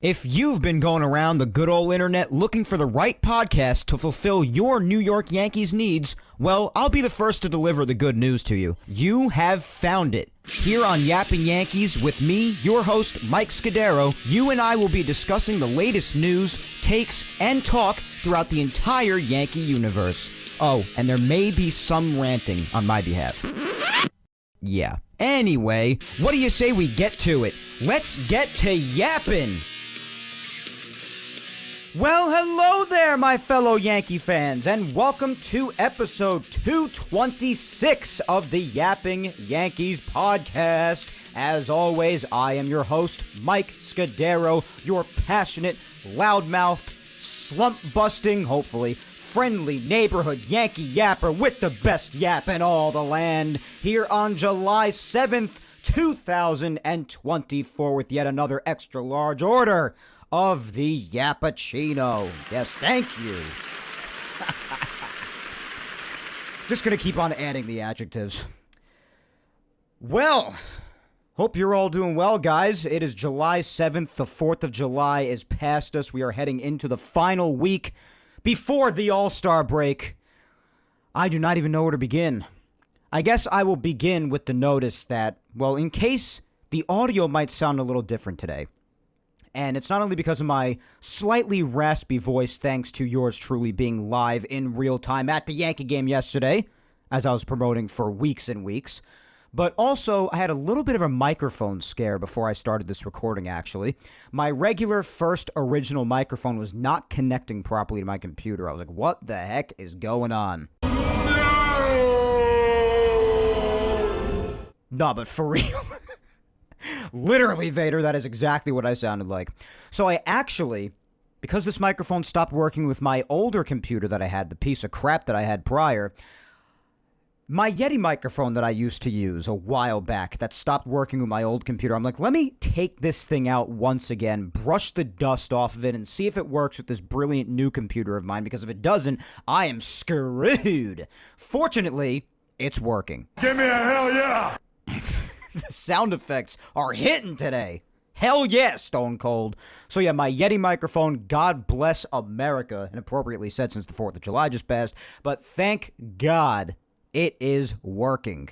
If you've been going around the good old internet looking for the right podcast to fulfill your New York Yankees needs, well, I'll be the first to deliver the good news to you. You have found it. Here on Yapping Yankees with me, your host, Mike Scudero, you and I will be discussing the latest news, takes, and talk throughout the entire Yankee universe. Oh, and there may be some ranting on my behalf. Yeah. Anyway, what do you say we get to it? Let's get to yapping! Well, hello there, my fellow Yankee fans, and welcome to episode 226 of the Yapping Yankees podcast. As always, I am your host, Mike Scudero, your passionate, loudmouthed, slump-busting, hopefully, friendly neighborhood Yankee yapper with the best yap in all the land, here on July 7th, 2024, with yet another extra-large order of the Yappuccino. Yes, thank you. Just gonna keep on adding the adjectives. Well, hope you're all doing well, guys. It is July 7th. The 4th of July is past us. We are heading into the final week before the All-Star break. I do not even know where to begin. I guess I will begin with the notice that, well, in case the audio might sound a little different today, and it's not only because of my slightly raspy voice, thanks to yours truly being live in real time at the Yankee game yesterday, as I was promoting for weeks and weeks, but also I had a little bit of a microphone scare before I started this recording, actually. My regular first original microphone was not connecting properly to my computer. I was like, what the heck is going on? No, but for real. Literally, Vader, that is exactly what I sounded like. So I actually, because this microphone stopped working with my older computer that I had, the piece of crap that I had prior, my Yeti microphone that I used to use a while back that stopped working with my old computer, I'm like, let me take this thing out once again, brush the dust off of it, and see if it works with this brilliant new computer of mine, because if it doesn't, I am screwed. Fortunately, it's working. Give me a hell yeah! The sound effects are hitting today. Hell yeah, Stone Cold. So yeah, my Yeti microphone, God bless America, and appropriately said since the 4th of July just passed, but thank God it is working.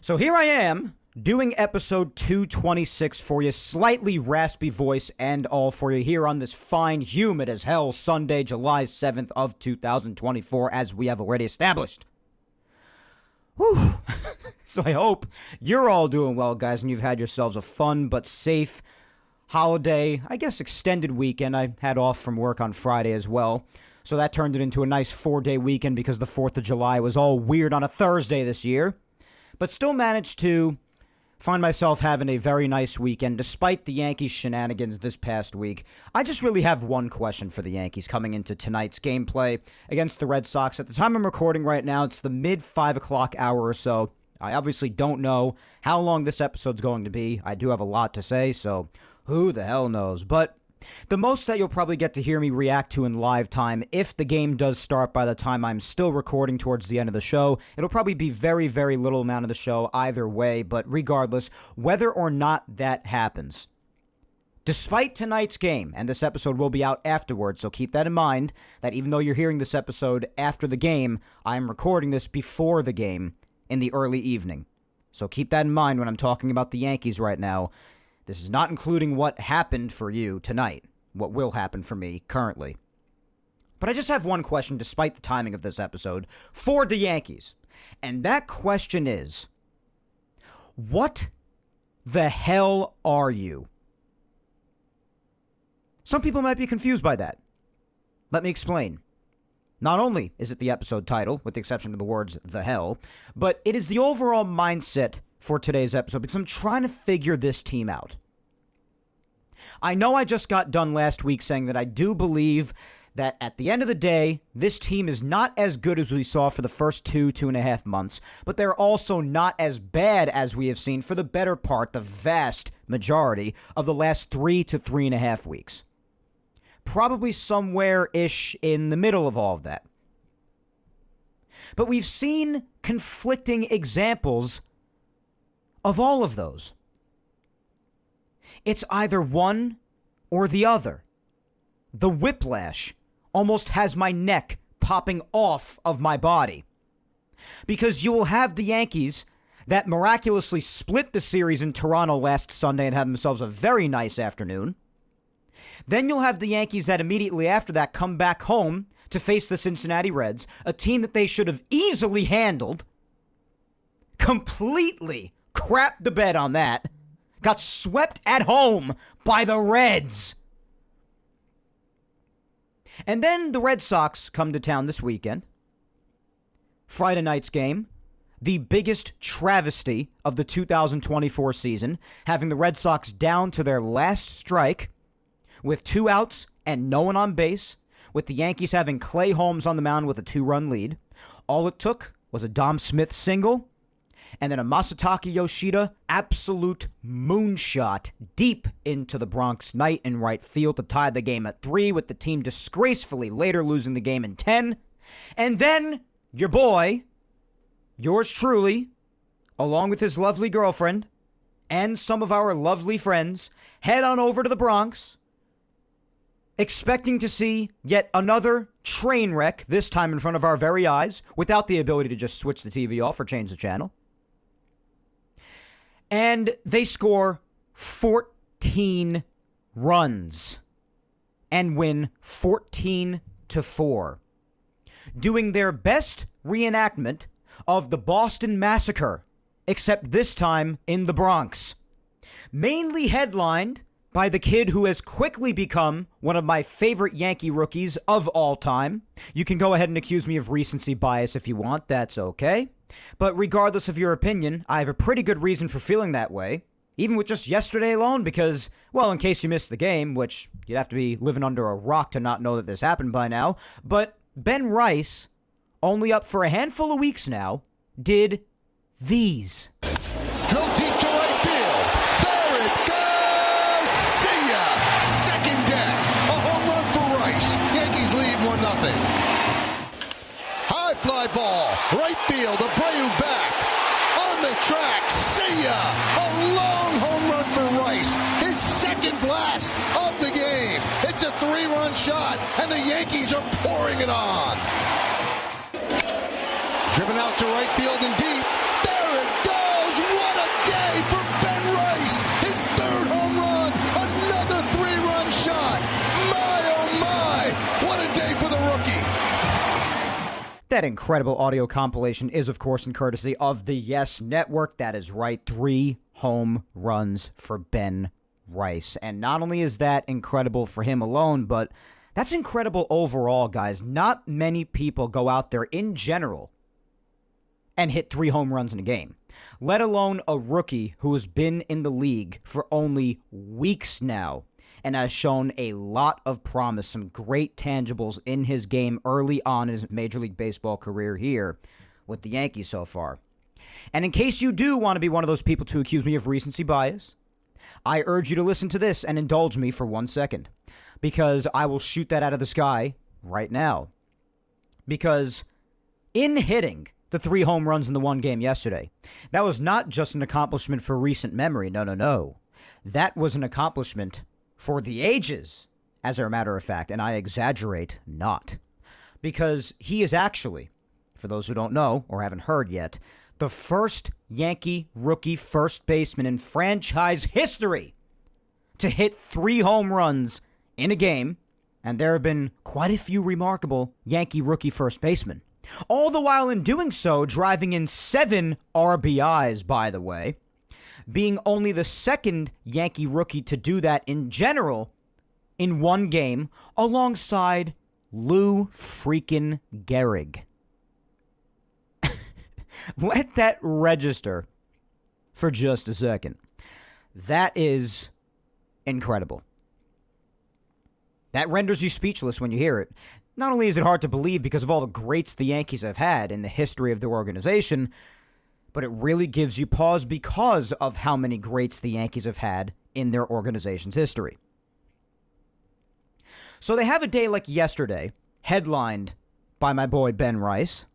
So here I am, doing episode 226 for you, slightly raspy voice and all for you here on this fine, humid as hell Sunday, July 7th of 2024, as we have already established. Whew. So I hope you're all doing well, guys, and you've had yourselves a fun but safe holiday, I guess extended weekend. I had off from work on Friday as well, so that turned it into a nice 4-day weekend because the 4th of July was all weird on a Thursday this year, but still managed to find myself having a very nice weekend despite the Yankees shenanigans this past week. I just really have one question for the Yankees coming into tonight's gameplay against the Red Sox. At the time I'm recording right now, it's the mid 5 o'clock hour or so. I obviously don't know how long this episode's going to be. I do have a lot to say, so who the hell knows. But the most that you'll probably get to hear me react to in live time, if the game does start by the time I'm still recording towards the end of the show, it'll probably be very, very little amount of the show either way, but regardless, whether or not that happens, despite tonight's game, and this episode will be out afterwards, so keep that in mind, that even though you're hearing this episode after the game, I'm recording this before the game in the early evening. So keep that in mind when I'm talking about the Yankees right now. This is not including what happened for you tonight, what will happen for me currently. But I just have one question, despite the timing of this episode, for the Yankees. And that question is, what the hell are you? Some people might be confused by that. Let me explain. Not only is it the episode title, with the exception of the words, the hell, but it is the overall mindset for today's episode, because I'm trying to figure this team out. I know I just got done last week saying that I do believe that at the end of the day, this team is not as good as we saw for the first 2.5 months, but they're also not as bad as we have seen for the better part, the vast majority, of the last 3 to 3.5 weeks. Probably somewhere-ish in the middle of all of that. But we've seen conflicting examples of all of those. It's either one or the other. The whiplash almost has my neck popping off of my body. Because you will have the Yankees that miraculously split the series in Toronto last Sunday and had themselves a very nice afternoon. Then you'll have the Yankees that immediately after that come back home to face the Cincinnati Reds, a team that they should have easily handled. Completely crapped the bed on that. Got swept at home by the Reds. And then the Red Sox come to town this weekend. Friday night's game, the biggest travesty of the 2024 season, having the Red Sox down to their last strike with 2 outs and no one on base, with the Yankees having Clay Holmes on the mound with a 2-run lead. All it took was a Dom Smith single, and then a Masataka Yoshida absolute moonshot deep into the Bronx night in right field to tie the game at 3, with the team disgracefully later losing the game in 10. And then your boy, yours truly, along with his lovely girlfriend and some of our lovely friends, head on over to the Bronx, expecting to see yet another train wreck, this time in front of our very eyes, without the ability to just switch the TV off or change the channel. And they score 14 runs and win 14-4, doing their best reenactment of the Boston Massacre, except this time in the Bronx. Mainly headlined by the kid who has quickly become one of my favorite Yankee rookies of all time. You can go ahead and accuse me of recency bias if you want, that's okay. But regardless of your opinion, I have a pretty good reason for feeling that way, even with just yesterday alone, because, well, in case you missed the game, which you'd have to be living under a rock to not know that this happened by now, but Ben Rice, only up for a handful of weeks now, did these. Drill deep to right field. There it goes. See ya. Second deck. A home run for Rice. Yankees lead 1-0. High fly ball. Right field. Abreu back. On the track. See ya. A long home run for Rice. His second blast of the game. It's a 3-run shot, and the Yankees are pouring it on. Driven out to right field and deep. There it goes. What a day for Ben Rice. His 3rd home run. Another 3-run shot. My, oh my. What a day for the rookie. That incredible audio compilation is, of course, in courtesy of the Yes Network. That is right, 3 home runs for Ben Rice. And not only is that incredible for him alone, but that's incredible overall, guys. Not many people go out there in general and hit 3 home runs in a game, let alone a rookie who has been in the league for only weeks now and has shown a lot of promise, some great tangibles in his game early on in his Major League Baseball career here with the Yankees so far. And in case you do want to be one of those people to accuse me of recency bias, I urge you to listen to this and indulge me for 1 second, because I will shoot that out of the sky right now. Because in hitting the 3 home runs in the one game yesterday, that was not just an accomplishment for recent memory. No. That was an accomplishment for the ages, as a matter of fact, and I exaggerate not. Because he is actually, for those who don't know or haven't heard yet, the first Yankee rookie first baseman in franchise history to hit 3 home runs in a game, and there have been quite a few remarkable Yankee rookie first basemen. All the while in doing so, driving in 7 RBIs, by the way, being only the second Yankee rookie to do that in general in one game, alongside Lou freaking Gehrig. Let that register for just a second. That is incredible. That renders you speechless when you hear it. Not only is it hard to believe because of all the greats the Yankees have had in the history of their organization, but it really gives you pause because of how many greats the Yankees have had in their organization's history. So they have a day like yesterday, headlined by my boy Ben Rice.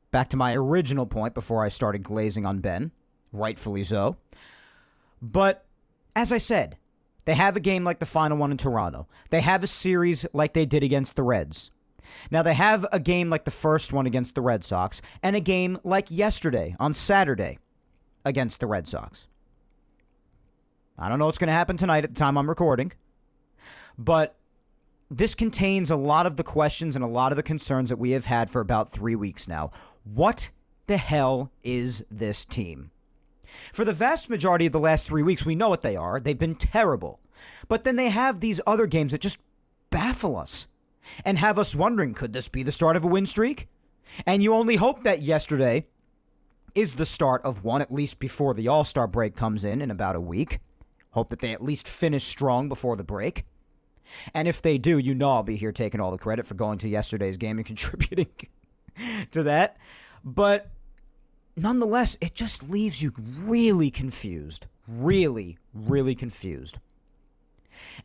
Back to my original point before I started glazing on Ben, rightfully so. But, as I said, They have a game like the final one in Toronto. They have a series like they did against the Reds. Now, they have a game like the first one against the Red Sox and a game like yesterday on Saturday against the Red Sox. I don't know what's going to happen tonight at the time I'm recording, but this contains a lot of the questions and a lot of the concerns that we have had for about 3 weeks now. What the hell is this team? For the vast majority of the last 3 weeks, we know what they are. They've been terrible. But then they have these other games that just baffle us and have us wondering, could this be the start of a win streak? And you only hope that yesterday is the start of one, at least before the All-Star break comes in about a week. Hope that they at least finish strong before the break. And if they do, you know I'll be here taking all the credit for going to yesterday's game and contributing to that. But nonetheless, it just leaves you really confused. Really, really confused.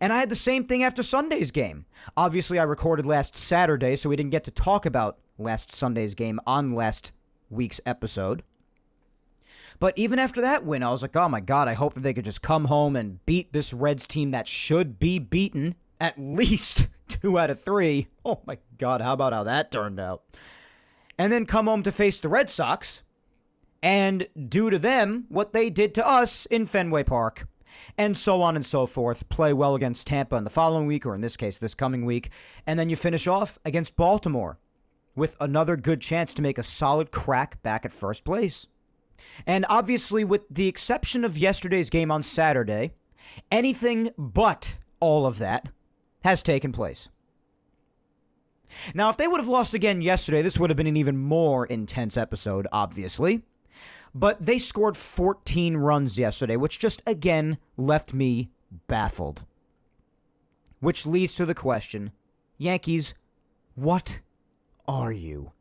And I had the same thing after Sunday's game. Obviously, I recorded last Saturday, so we didn't get to talk about last Sunday's game on last week's episode. But even after that win, I was like, oh my God, I hope that they could just come home and beat this Reds team that should be beaten at least 2 out of 3. Oh my God, how about how that turned out? And then come home to face the Red Sox and do to them what they did to us in Fenway Park. And so on and so forth. Play well against Tampa in the following week, or in this case, this coming week. And then you finish off against Baltimore with another good chance to make a solid crack back at first place. And obviously, with the exception of yesterday's game on Saturday, anything but all of that has taken place. Now, if they would have lost again yesterday, this would have been an even more intense episode, obviously. But they scored 14 runs yesterday, which just, again, left me baffled. Which leads to the question, Yankees, what are you?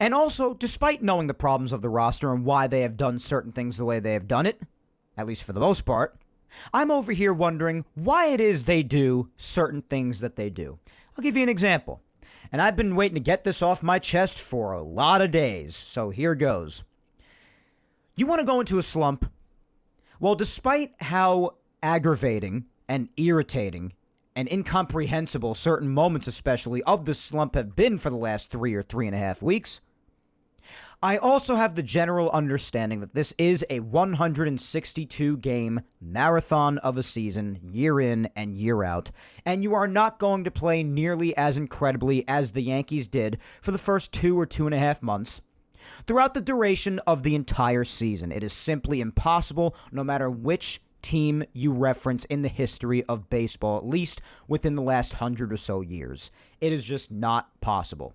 And also, despite knowing the problems of the roster and why they have done certain things the way they have done it, at least for the most part, I'm over here wondering why it is they do certain things that they do. I'll give you an example. And I've been waiting to get this off my chest for a lot of days, so here goes. You want to go into a slump? Well, despite how aggravating and irritating and incomprehensible certain moments, especially, of the slump have been for the last 3 or 3.5 weeks, I also have the general understanding that this is a 162-game marathon of a season, year in and year out, and you are not going to play nearly as incredibly as the Yankees did for the first 2 or 2.5 months. Throughout the duration of the entire season, it is simply impossible, no matter which team you reference in the history of baseball, at least within the last 100 or so years. It is just not possible.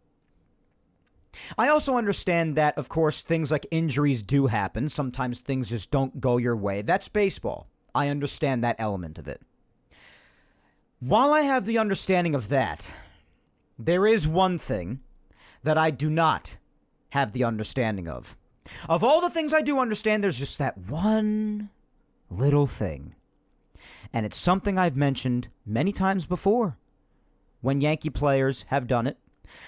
I also understand that, of course, things like injuries do happen. Sometimes things just don't go your way. That's baseball. I understand that element of it. While I have the understanding of that, there is one thing that I do not have the understanding of. Of all the things I do understand, there's just that one little thing. And it's something I've mentioned many times before when Yankee players have done it.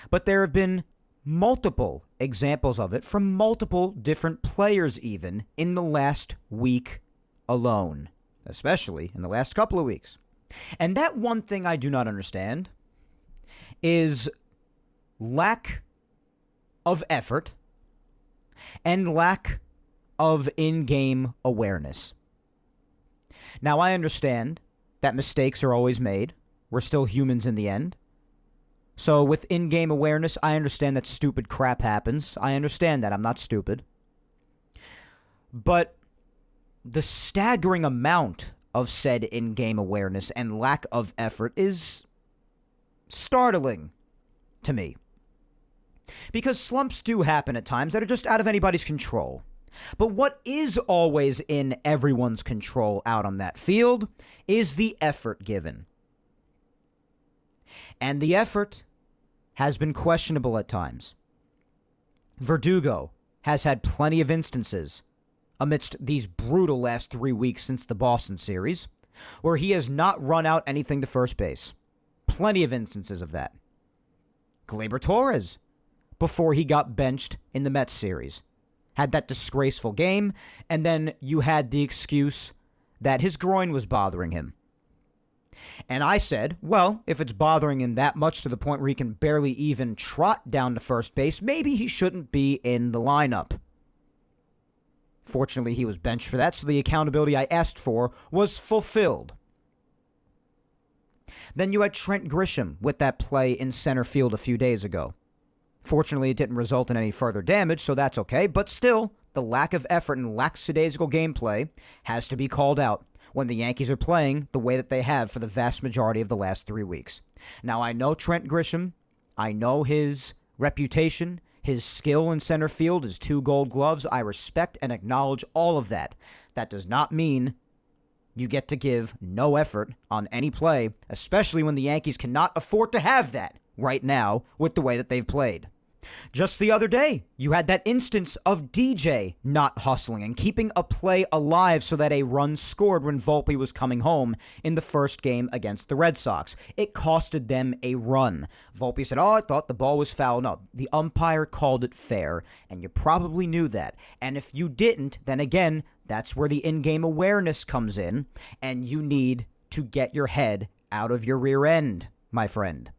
But there have been multiple examples of it from multiple different players even in the last week alone. Especially in the last couple of weeks. And that one thing I do not understand is lack of effort and lack of in-game awareness. Now, I understand that mistakes are always made. We're still humans in the end. So with in-game awareness, I understand that stupid crap happens. I understand that. I'm not stupid. But the staggering amount of said in-game awareness and lack of effort is startling to me. Because slumps do happen at times that are just out of anybody's control. But what is always in everyone's control out on that field is the effort given. And the effort has been questionable at times. Verdugo has had plenty of instances amidst these brutal last 3 weeks since the Boston series where he has not run out anything to first base. Plenty of instances of that. Gleyber Torres, before he got benched in the Mets series, had that disgraceful game, and then you had the excuse that his groin was bothering him. And I said, well, if it's bothering him that much to the point where he can barely even trot down to first base, maybe he shouldn't be in the lineup. Fortunately, he was benched for that, so the accountability I asked for was fulfilled. Then you had Trent Grisham with that play in center field a few days ago. Fortunately, it didn't result in any further damage, so that's okay, but still, the lack of effort and lackadaisical gameplay has to be called out when the Yankees are playing the way that they have for the vast majority of the last 3 weeks. Now, I know Trent Grisham. I know his reputation, his skill in center field, his 2 gold gloves. I respect and acknowledge all of that. That does not mean you get to give no effort on any play, especially when the Yankees cannot afford to have that right now with the way that they've played. Just the other day, you had that instance of DJ not hustling and keeping a play alive so that a run scored when Volpe was coming home in the first game against the Red Sox. It costed them a run. Volpe said, I thought the ball was foul. No, the umpire called it fair, and you probably knew that. And if you didn't, then again, that's where the in-game awareness comes in, and you need to get your head out of your rear end, my friend.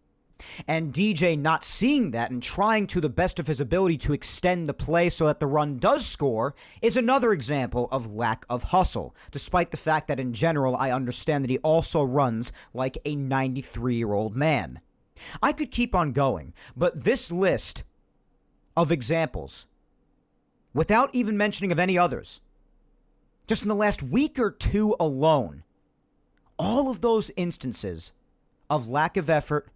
And DJ not seeing that and trying to the best of his ability to extend the play so that the run does score is another example of lack of hustle, despite the fact that in general I understand that he also runs like a 93-year-old man. I could keep on going, but this list of examples, without even mentioning of any others, just in the last week or two alone, all of those instances of lack of effort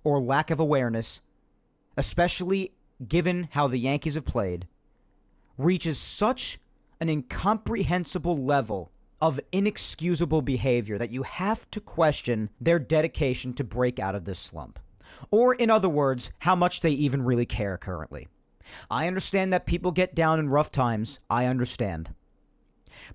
or lack of awareness, especially given how the Yankees have played, reaches such an incomprehensible level of inexcusable behavior that you have to question their dedication to break out of this slump. Or, in other words, how much they even really care currently. I understand that people get down in rough times. I understand.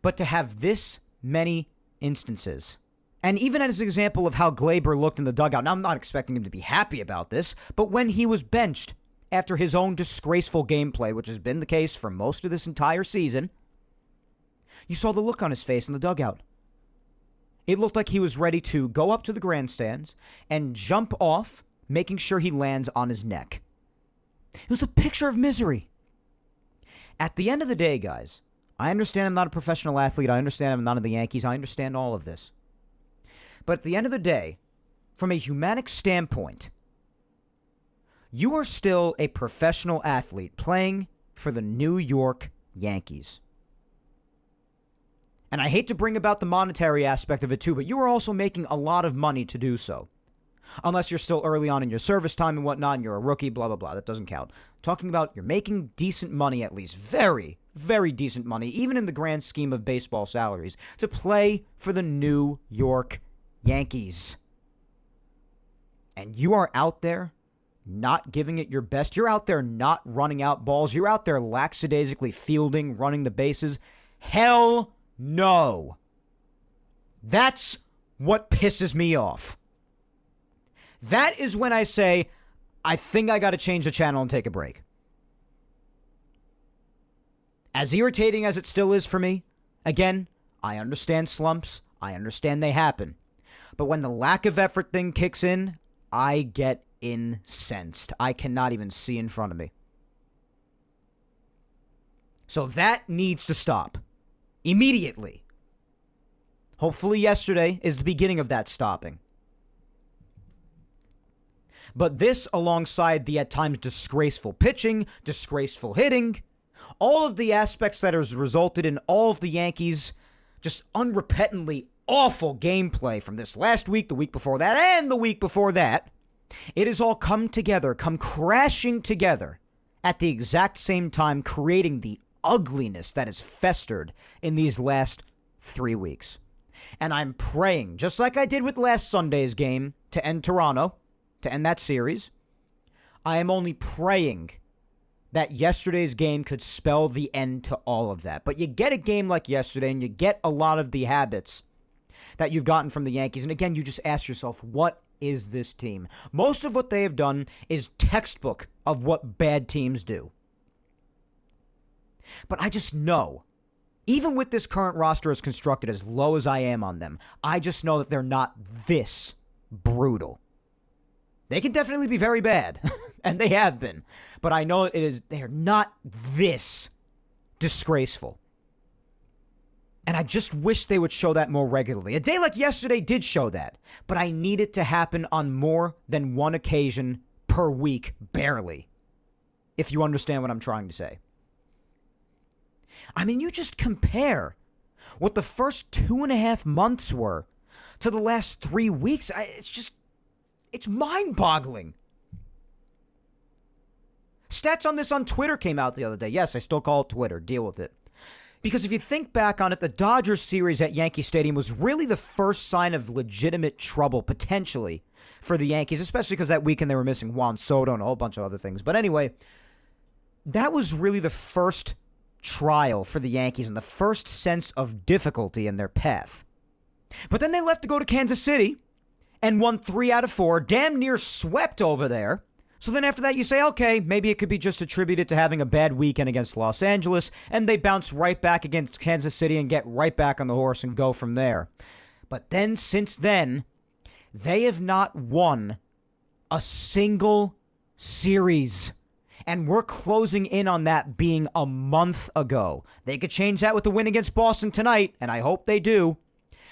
But to have this many instances, and even as an example of how Glaber looked in the dugout, now I'm not expecting him to be happy about this, but when he was benched after his own disgraceful gameplay, which has been the case for most of this entire season, you saw the look on his face in the dugout. It looked like he was ready to go up to the grandstands and jump off, making sure he lands on his neck. It was a picture of misery. At the end of the day, guys, I understand I'm not a professional athlete. I understand I'm not in the Yankees. I understand all of this. But at the end of the day, from a humanic standpoint, you are still a professional athlete playing for the New York Yankees. And I hate to bring about the monetary aspect of it too, but you are also making a lot of money to do so. Unless you're still early on in your service time and whatnot, and you're a rookie, blah, blah, blah. That doesn't count. Talking about you're making decent money at least. Very, very decent money, even in the grand scheme of baseball salaries, to play for the New York Yankees. And you are out there not giving it your best. You're out there not running out balls. You're out there lackadaisically fielding, running the bases. Hell no. That's what pisses me off. That is when I say, I think I got to change the channel and take a break. As irritating as it still is for me, again, I understand slumps. I understand they happen. But when the lack of effort thing kicks in, I get incensed. I cannot even see in front of me. So that needs to stop. Immediately. Hopefully yesterday is the beginning of that stopping. But this, alongside the at times disgraceful pitching, disgraceful hitting, all of the aspects that has resulted in all of the Yankees' just unrepentantly awful gameplay from this last week, the week before that, and the week before that, it has all come together, come crashing together at the exact same time, creating the ugliness that has festered in these last 3 weeks. And I'm praying, just like I did with last Sunday's game to end Toronto, to end that series, I am only praying that yesterday's game could spell the end to all of that. But you get a game like yesterday, and you get a lot of the habits that you've gotten from the Yankees. And again, you just ask yourself, what is this team? Most of what they have done is textbook of what bad teams do. But I just know Even with this current roster as constructed, as low as I am on them, I just know that they're not this brutal. They can definitely be very bad, and they have been. But I know they're not this disgraceful. And I just wish they would show that more regularly. A day like yesterday did show that, but I need it to happen on more than one occasion per week, barely. If you understand what I'm trying to say. I mean, you just compare what the first 2.5 months were to the last 3 weeks. It's mind-boggling. Stats on this on Twitter came out the other day. Yes, I still call it Twitter. Deal with it. Because if you think back on it, the Dodgers series at Yankee Stadium was really the first sign of legitimate trouble, potentially, for the Yankees, especially because that weekend they were missing Juan Soto and a whole bunch of other things. But anyway, that was really the first trial for the Yankees and the first sense of difficulty in their path. But then they left to go to Kansas City and won 3 out of 4, damn near swept over there. So then after that you say, okay, maybe it could be just attributed to having a bad weekend against Los Angeles, and they bounce right back against Kansas City and get right back on the horse and go from there. But then, since then, they have not won a single series. And we're closing in on that being a month ago. They could change that with the win against Boston tonight, and I hope they do.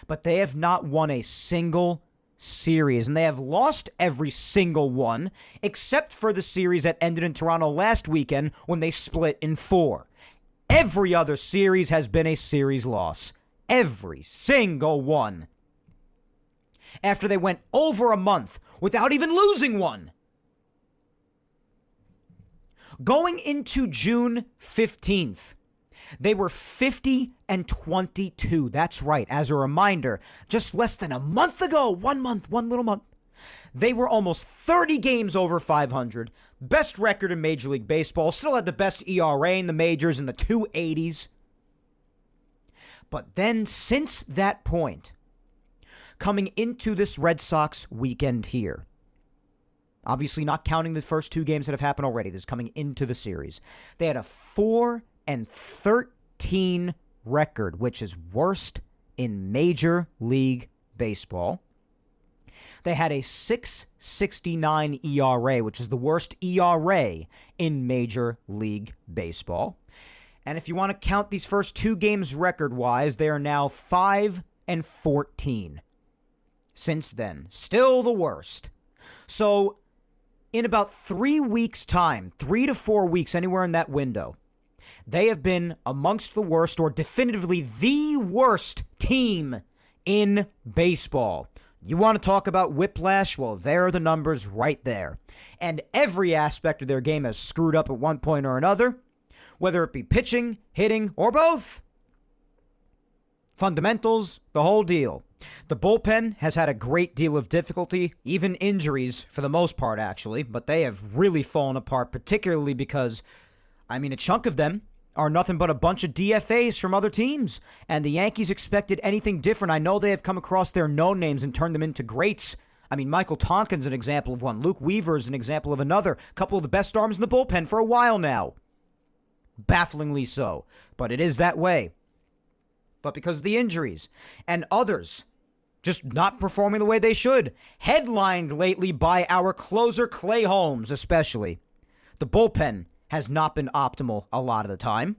But they have not won a single series, and they have lost every single one, except for the series that ended in Toronto last weekend when they split in 4. Every other series has been a series loss. Every single one. After they went over a month without even losing one. Going into June 15th, they were 50-22. That's right. As a reminder, just less than a month ago, one little month, they were almost 30 games over 500. Best record in Major League Baseball. Still had the best ERA in the majors in the 280s. But then, since that point, coming into this Red Sox weekend here, obviously not counting the first 2 games that have happened already, this is coming into the series, they had a 4-13 record, which is worst in Major League Baseball. They had a 6.69 ERA, which is the worst ERA in Major League Baseball. And if you want to count these first 2 games record-wise, they are now 5-14. Since then, still the worst. So, in about 3 weeks' time, 3 to 4 weeks, anywhere in that window, they have been amongst the worst, or definitively the worst team in baseball. You want to talk about whiplash? Well, there are the numbers right there. And every aspect of their game has screwed up at one point or another, whether it be pitching, hitting, or both. Fundamentals, the whole deal. The bullpen has had a great deal of difficulty, even injuries for the most part, actually, but they have really fallen apart, particularly because, a chunk of them are nothing but a bunch of DFAs from other teams, and the Yankees expected anything different. I know they have come across their no-names and turned them into greats. Michael Tonkin's an example of one. Luke Weaver is an example of another. A couple of the best arms in the bullpen for a while now. Bafflingly so, but it is that way. But because of the injuries and others just not performing the way they should, headlined lately by our closer Clay Holmes especially, the bullpen has not been optimal a lot of the time.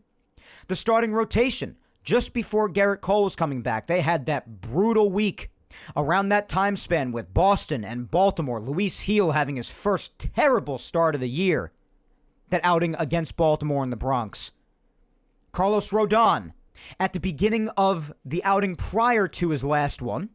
The starting rotation, just before Garrett Cole was coming back, they had that brutal week around that time span with Boston and Baltimore. Luis Gil having his first terrible start of the year. That outing against Baltimore in the Bronx. Carlos Rodon, at the beginning of the outing prior to his last one,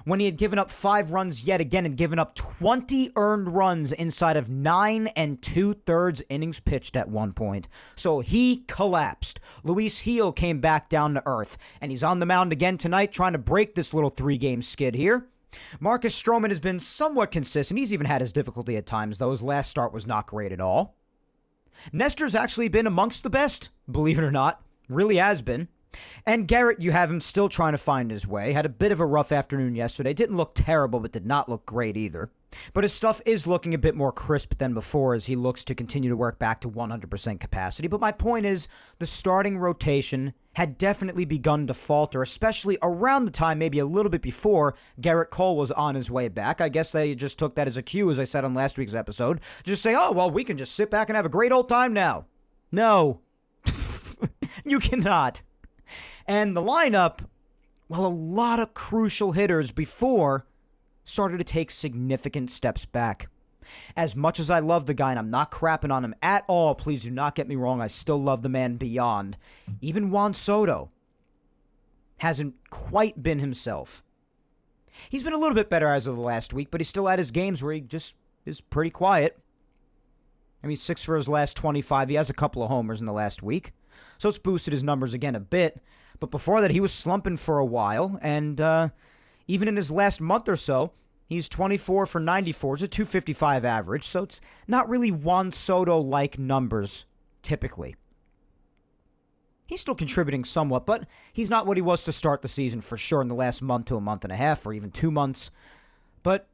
when he had given up 5 runs yet again and given up 20 earned runs inside of 9 2/3 innings pitched at one point. So he collapsed. Luis Gil came back down to earth, and he's on the mound again tonight trying to break this little 3-game skid here. Marcus Stroman has been somewhat consistent. He's even had his difficulty at times, though his last start was not great at all. Nestor's actually been amongst the best, believe it or not. Really has been. And Garrett, you have him still trying to find his way. Had a bit of a rough afternoon yesterday. Didn't look terrible, but did not look great either. But his stuff is looking a bit more crisp than before as he looks to continue to work back to 100% capacity. But my point is, the starting rotation had definitely begun to falter, especially around the time, maybe a little bit before, Gerrit Cole was on his way back. I guess they just took that as a cue, as I said on last week's episode. Just say, oh, well, we can just sit back and have a great old time now. No. You cannot. And the lineup, well, a lot of crucial hitters before started to take significant steps back. As much as I love the guy, and I'm not crapping on him at all, please do not get me wrong, I still love the man beyond. Even Juan Soto hasn't quite been himself. He's been a little bit better as of the last week, but he's still at his games where he just is pretty quiet. I mean, 6 for his last 25. He has a couple of homers in the last week, so it's boosted his numbers again a bit. But before that, he was slumping for a while, and even in his last month or so, he's 24 for 94. It's a 255 average, so it's not really Juan Soto-like numbers, typically. He's still contributing somewhat, but he's not what he was to start the season for sure in the last month to a month and a half, or even 2 months. But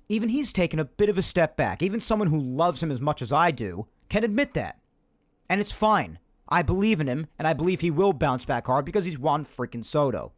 even he's taken a bit of a step back. Even someone who loves him as much as I do can admit that. And it's fine. I believe in him, and I believe he will bounce back hard because he's Juan freaking Soto.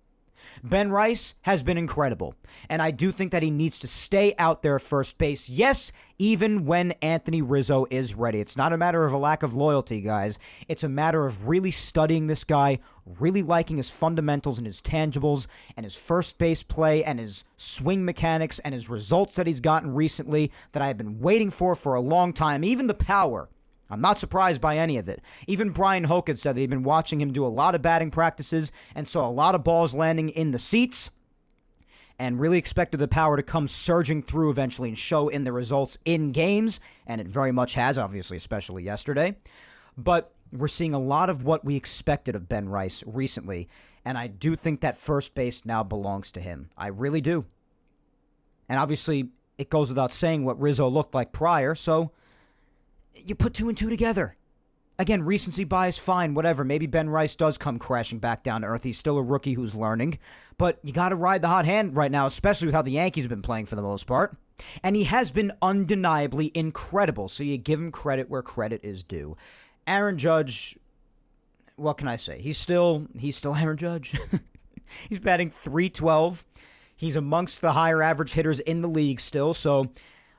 Ben Rice has been incredible, and I do think that he needs to stay out there at first base. Yes, even when Anthony Rizzo is ready. It's not a matter of a lack of loyalty, guys. It's a matter of really studying this guy, really liking his fundamentals and his tangibles, and his first base play, and his swing mechanics, and his results that he's gotten recently that I have been waiting for a long time. Even the power. I'm not surprised by any of it. Even Brian Hoke had said that he'd been watching him do a lot of batting practices and saw a lot of balls landing in the seats and really expected the power to come surging through eventually and show in the results in games, and it very much has, obviously, especially yesterday. But we're seeing a lot of what we expected of Ben Rice recently, and I do think that first base now belongs to him. I really do. And obviously, it goes without saying what Rizzo looked like prior, so you put 2 and 2 together. Again, recency bias, fine, whatever. Maybe Ben Rice does come crashing back down to earth. He's still a rookie who's learning. But you got to ride the hot hand right now, especially with how the Yankees have been playing for the most part. And he has been undeniably incredible, so you give him credit where credit is due. Aaron Judge, what can I say? He's still Aaron Judge. He's batting .312. He's amongst the higher average hitters in the league still, so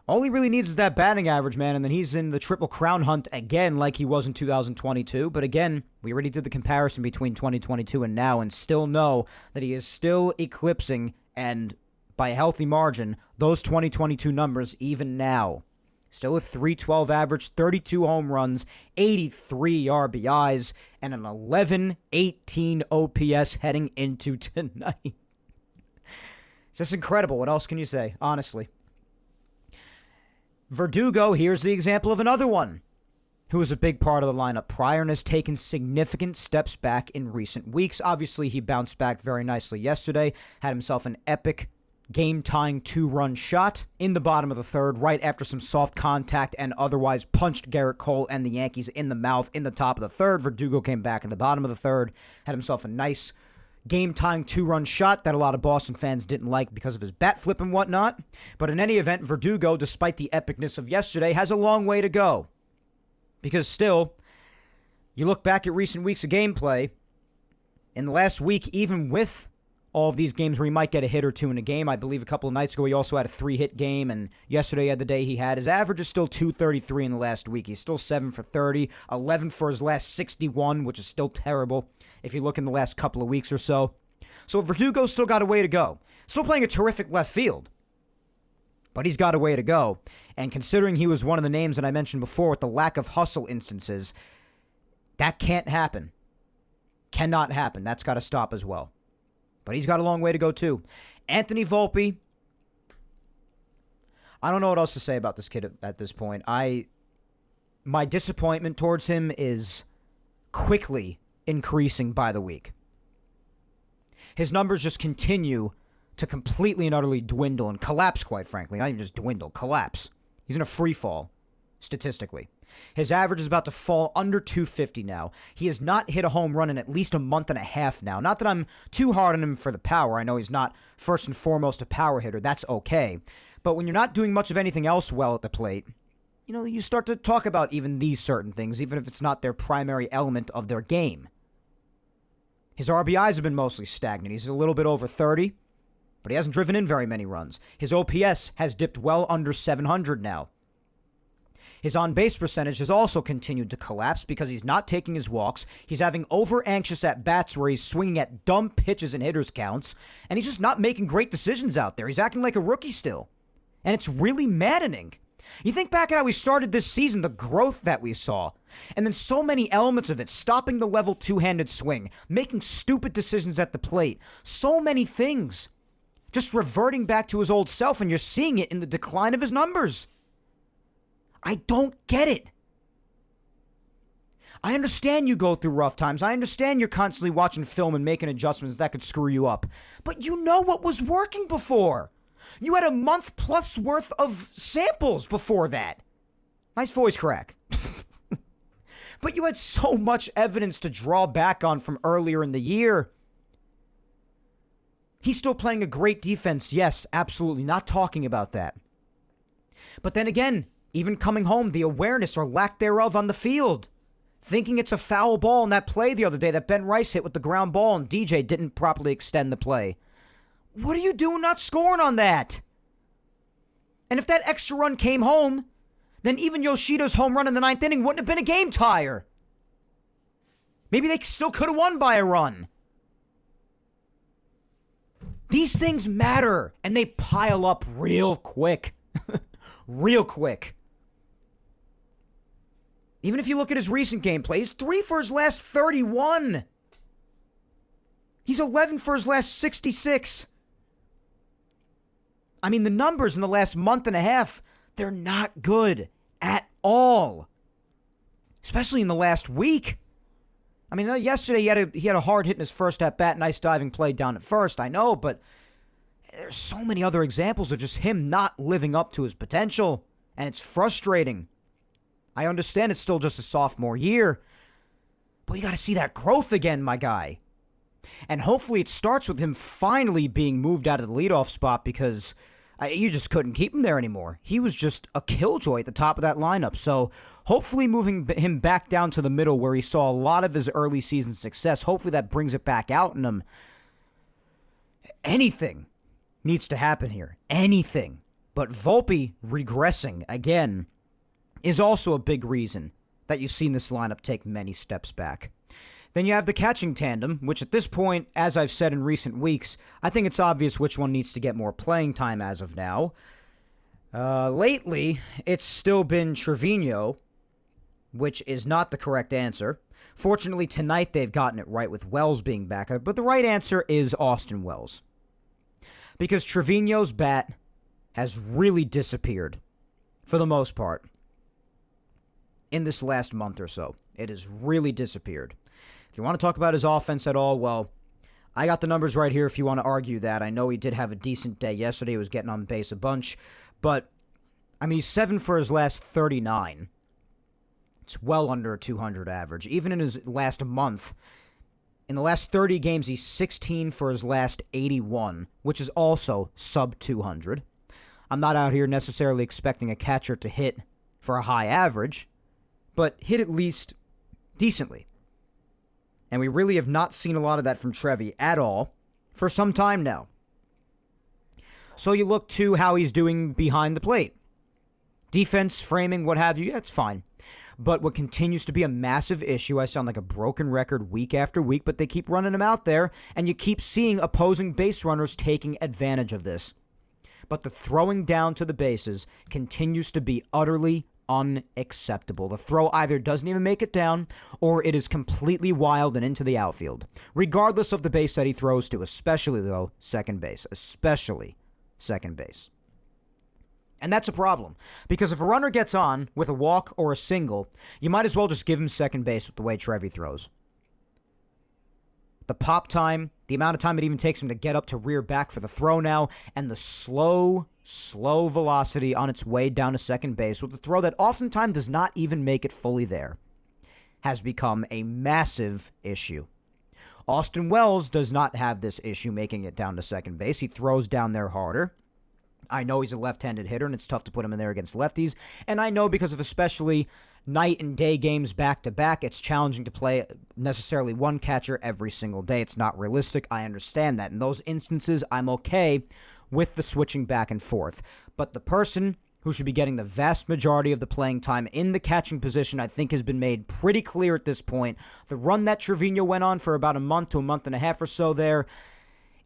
all he really needs is that batting average, man, and then he's in the Triple Crown hunt again like he was in 2022. But again, we already did the comparison between 2022 and now and still know that he is still eclipsing, and by a healthy margin, those 2022 numbers even now. Still a .312 average, 32 home runs, 83 RBIs, and an 11-18 OPS heading into tonight. It's just incredible. What else can you say, honestly? Verdugo, here's the example of another one who was a big part of the lineup prior and has taken significant steps back in recent weeks. Obviously, he bounced back very nicely yesterday, had himself an epic game-tying 2-run shot in the bottom of the third, right after some soft contact and otherwise punched Gerrit Cole and the Yankees in the mouth in the top of the third. Verdugo came back in the bottom of the third, had himself a nice game-tying 2-run shot that a lot of Boston fans didn't like because of his bat flip and whatnot. But in any event, Verdugo, despite the epicness of yesterday, has a long way to go. Because still, you look back at recent weeks of gameplay, in the last week, even with all of these games where he might get a hit or two in a game, I believe a couple of nights ago he also had a 3-hit game, and yesterday had the day he had. His average is still 233 in the last week. He's still 7 for 30, 11 for his last 61, which is still terrible if you look in the last couple of weeks or so. So Verdugo's still got a way to go. Still playing a terrific left field, but he's got a way to go. And considering he was one of the names that I mentioned before with the lack of hustle instances, that can't happen. Cannot happen. That's got to stop as well. But he's got a long way to go too. Anthony Volpe, I don't know what else to say about this kid at this point. My disappointment towards him is quickly increasing by the week. His numbers just continue to completely and utterly dwindle and collapse, quite frankly. Not even just dwindle, collapse. He's in a free fall, statistically. His average is about to fall under 250 now. He has not hit a home run in at least a month and a half now. Not that I'm too hard on him for the power. I know he's not first and foremost a power hitter. That's okay. But when you're not doing much of anything else well at the plate, you start to talk about even these certain things, even if it's not their primary element of their game. His RBIs have been mostly stagnant. He's a little bit over 30, but he hasn't driven in very many runs. His OPS has dipped well under 700 now. His on-base percentage has also continued to collapse because he's not taking his walks. He's having over-anxious at-bats where he's swinging at dumb pitches and hitters counts, and he's just not making great decisions out there. He's acting like a rookie still, and it's really maddening. You think back at how we started this season, the growth that we saw, and then so many elements of it, stopping the level two-handed swing, making stupid decisions at the plate, so many things, just reverting back to his old self, and you're seeing it in the decline of his numbers. I don't get it. I understand you go through rough times. I understand you're constantly watching film and making adjustments that could screw you up. But you know what was working before. You had a month plus worth of samples before that. Nice voice crack. But you had so much evidence to draw back on from earlier in the year. He's still playing a great defense. Yes, absolutely. Not talking about that. But then again, even coming home, the awareness or lack thereof on the field. Thinking it's a foul ball in that play the other day that Ben Rice hit with the ground ball and DJ didn't properly extend the play. What are you doing not scoring on that? And if that extra run came home, then even Yoshida's home run in the ninth inning wouldn't have been a game tire. Maybe they still could have won by a run. These things matter, and they pile up real quick. Real quick. Even if you look at his recent gameplay, he's 3 for his last 31. He's 11 for his last 66. I mean, the numbers in the last month and a half, they're not good at all. Especially in the last week. I mean, yesterday he had a hard hit in his first at-bat, nice diving play down at first, I know, but there's so many other examples of just him not living up to his potential, and it's frustrating. I understand it's still just a sophomore year, but you got to see that growth again, my guy. And hopefully it starts with him finally being moved out of the leadoff spot because you just couldn't keep him there anymore. He was just a killjoy at the top of that lineup. So hopefully moving him back down to the middle where he saw a lot of his early season success, hopefully that brings it back out in him. Anything needs to happen here. Anything. But Volpe regressing again is also a big reason that you've seen this lineup take many steps back. Then you have the catching tandem, which at this point, as I've said in recent weeks, I think it's obvious which one needs to get more playing time as of now. Lately, it's still been Trevino, which is not the correct answer. Fortunately, tonight they've gotten it right with Wells being back, but the right answer is Austin Wells. Because Trevino's bat has really disappeared, for the most part, in this last month or so. It has really disappeared. If you want to talk about his offense at all, well, I got the numbers right here if you want to argue that. I know he did have a decent day yesterday. He was getting on base a bunch. But, I mean, he's 7 for his last 39. It's well under a 200 average. Even in his last month, in the last 30 games, he's 16 for his last 81, which is also sub 200. I'm not out here necessarily expecting a catcher to hit for a high average, but hit at least decently. And we really have not seen a lot of that from Trevi at all for some time now. So you look to how he's doing behind the plate. Defense, framing, what have you, that's fine. But what continues to be a massive issue, I sound like a broken record week after week, but they keep running him out there, and you keep seeing opposing base runners taking advantage of this. But the throwing down to the bases continues to be utterly unacceptable. The throw either doesn't even make it down, or it is completely wild and into the outfield. Regardless of the base that he throws to, especially, though, second base. Especially second base. And that's a problem, because if a runner gets on with a walk or a single, you might as well just give him second base with the way Trevi throws. The pop time, the amount of time it even takes him to get up to rear back for the throw now, and the slow velocity on its way down to second base with a throw that oftentimes does not even make it fully there, has become a massive issue. Austin Wells does not have this issue making it down to second base. He throws down there harder. I know he's a left-handed hitter, and it's tough to put him in there against lefties. And I know because of especially night and day games back-to-back, it's challenging to play necessarily one catcher every single day. It's not realistic. I understand that. In those instances, I'm okay with the switching back and forth. But the person who should be getting the vast majority of the playing time in the catching position, I think has been made pretty clear at this point. The run that Trevino went on for about a month to a month and a half or so there,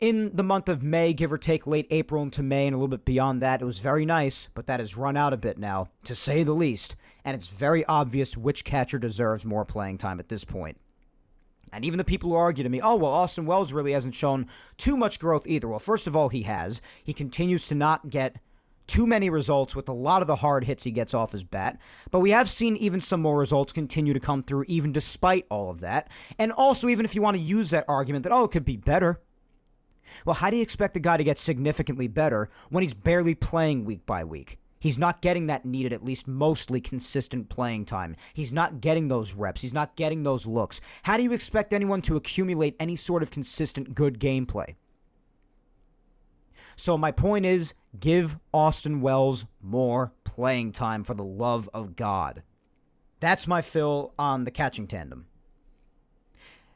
in the month of May, give or take late April into May and a little bit beyond that, it was very nice, but that has run out a bit now, to say the least. And it's very obvious which catcher deserves more playing time at this point. And even the people who argue to me, oh, well, Austin Wells really hasn't shown too much growth either. Well, first of all, he has. He continues to not get too many results with a lot of the hard hits he gets off his bat. But we have seen even some more results continue to come through even despite all of that. And also, even if you want to use that argument that, oh, it could be better. Well, how do you expect a guy to get significantly better when he's barely playing week by week? He's not getting that needed, at least mostly consistent playing time. He's not getting those reps. He's not getting those looks. How do you expect anyone to accumulate any sort of consistent good gameplay? So my point is, give Austin Wells more playing time for the love of God. That's my fill on the catching tandem.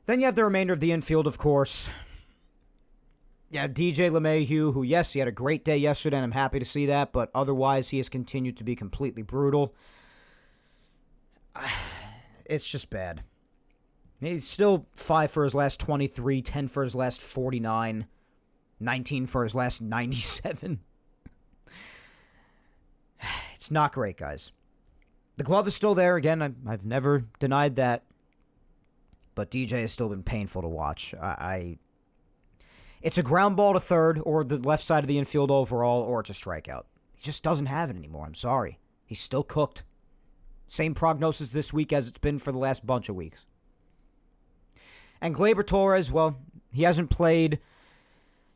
Then you have the remainder of the infield, of course. You have DJ LeMahieu, who, yes, he had a great day yesterday, and I'm happy to see that, but otherwise he has continued to be completely brutal. It's just bad. He's still 5 for his last 23, 10 for his last 49, 19 for his last 97. It's not great, guys. The glove is still there. Again, I've never denied that. But DJ has still been painful to watch. It's a ground ball to third or the left side of the infield overall, or it's a strikeout. He just doesn't have it anymore. I'm sorry. He's still cooked. Same prognosis this week as it's been for the last bunch of weeks. And Gleyber Torres, well, he hasn't played.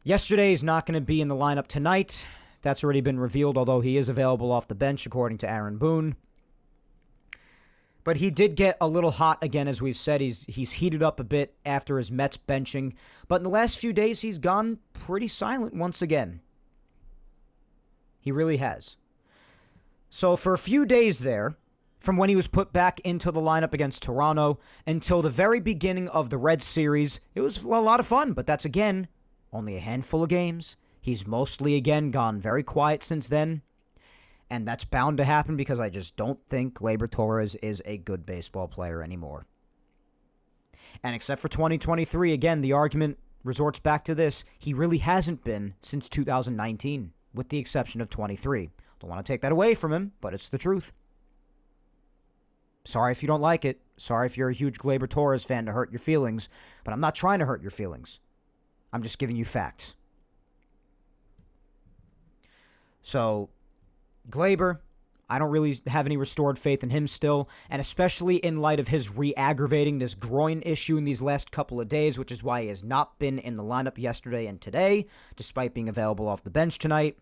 Yesterday he's not going to be in the lineup tonight. That's already been revealed, although he is available off the bench, according to Aaron Boone. But he did get a little hot again, as we've said. He's heated up a bit after his Mets benching. But in the last few days, he's gone pretty silent once again. He really has. So for a few days there, from when he was put back into the lineup against Toronto until the very beginning of the Red Series, it was a lot of fun. But that's, again, only a handful of games. He's mostly, again, gone very quiet since then. And that's bound to happen because I just don't think Gleyber Torres is a good baseball player anymore. And except for 2023, again, the argument resorts back to this. He really hasn't been since 2019, with the exception of 23. Don't want to take that away from him, but it's the truth. Sorry if you don't like it. Sorry if you're a huge Gleyber Torres fan to hurt your feelings. But I'm not trying to hurt your feelings. I'm just giving you facts. So, Gleyber, I don't really have any restored faith in him still, and especially in light of his re-aggravating this groin issue in these last couple of days, which is why he has not been in the lineup yesterday and today, despite being available off the bench tonight.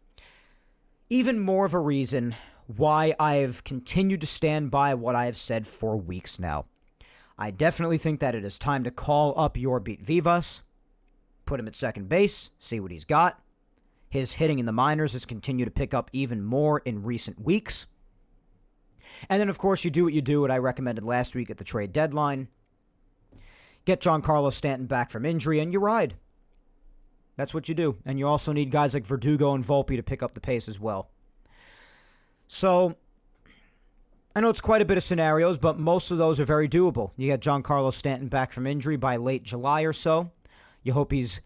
Even more of a reason why I've continued to stand by what I have said for weeks now. I definitely think that it is time to call up Yorbeat Vivas, put him at second base, see what he's got. His hitting in the minors has continued to pick up even more in recent weeks. And then, of course, you do what I recommended last week at the trade deadline. Get Giancarlo Stanton back from injury, and you ride. That's what you do. And you also need guys like Verdugo and Volpe to pick up the pace as well. So, I know it's quite a bit of scenarios, but most of those are very doable. You get Giancarlo Stanton back from injury by late July or so. You hope he's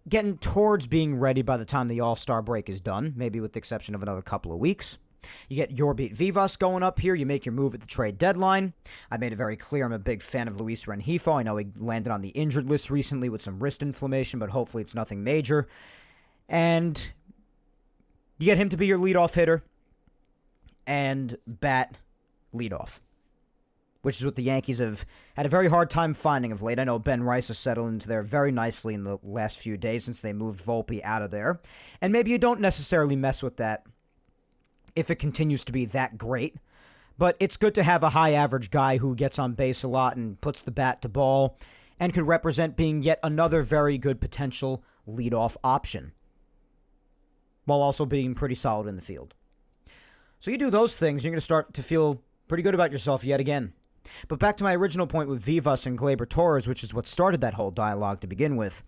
getting towards being ready by the time the All-Star break is done, maybe with the exception of another couple of weeks. You get Yorbeat Vivas going up here. You make your move at the trade deadline. I made it very clear I'm a big fan of Luis Rengifo. I know he landed on the injured list recently with some wrist inflammation, but hopefully it's nothing major. And you get him to be your leadoff hitter and bat leadoff, which is what the Yankees have had a very hard time finding of late. I know Ben Rice has settled into there very nicely in the last few days since they moved Volpe out of there. And maybe you don't necessarily mess with that if it continues to be that great. But it's good to have a high-average guy who gets on base a lot and puts the bat to ball and could represent being yet another very good potential leadoff option. while also being pretty solid in the field. So you do those things, you're going to start to feel pretty good about yourself yet again. But back to my original point with Vivas and Gleyber Torres, which is what started that whole dialogue to begin with.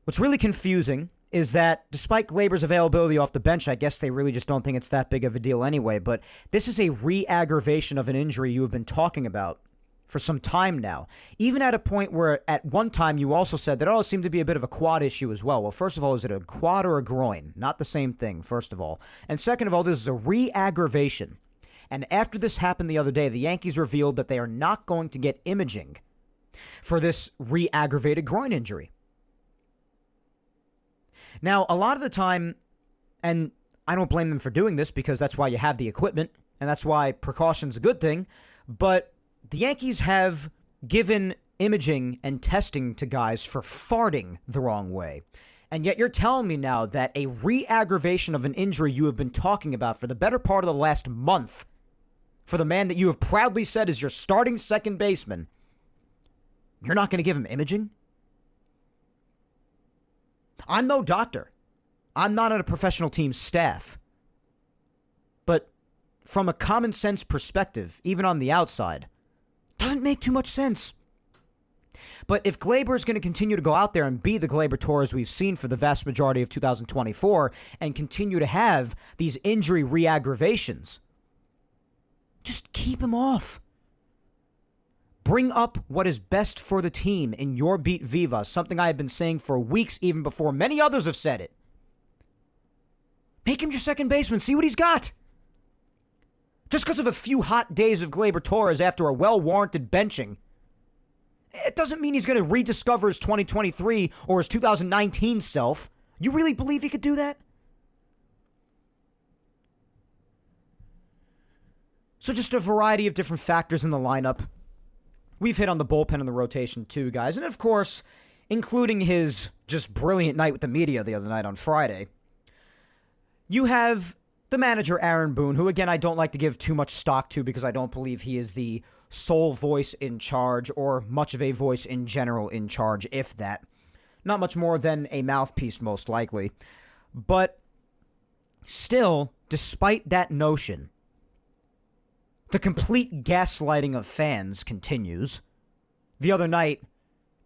What's really confusing is that despite Gleyber's availability off the bench, I guess they really just don't think it's that big of a deal anyway, but this is a re-aggravation of an injury you have been talking about for some time now. Even at a point where at one time you also said that, it seemed to be a bit of a quad issue as well. Well, first of all, is it a quad or a groin? Not the same thing, first of all. And second of all, this is a re-aggravation. And after this happened the other day, the Yankees revealed that they are not going to get imaging for this re-aggravated groin injury. Now, a lot of the time, and I don't blame them for doing this because that's why you have the equipment, and that's why precaution's a good thing, but the Yankees have given imaging and testing to guys for farting the wrong way. And yet you're telling me now that a re-aggravation of an injury you have been talking about for the better part of the last month, for the man that you have proudly said is your starting second baseman, you're not going to give him imaging? I'm no doctor. I'm not on a professional team's staff. But from a common sense perspective, even on the outside, doesn't make too much sense. But if Gleyber is going to continue to go out there and be the Gleyber Torres we've seen for the vast majority of 2024 and continue to have these injury re-aggravations, just keep him off. Bring up what is best for the team in your beat Viva, something I have been saying for weeks even before many others have said it. Make him your second baseman. See what he's got. Just because of a few hot days of Gleyber Torres after a well-warranted benching, it doesn't mean he's going to rediscover his 2023 or his 2019 self. You really believe he could do that? So just a variety of different factors in the lineup. We've hit on the bullpen and the rotation too, guys. And of course, including his just brilliant night with the media the other night on Friday, you have the manager, Aaron Boone, who, again, I don't like to give too much stock to because I don't believe he is the sole voice in charge or much of a voice in general in charge, if that. Not much more than a mouthpiece, most likely. But still, despite that notion, the complete gaslighting of fans continues. The other night,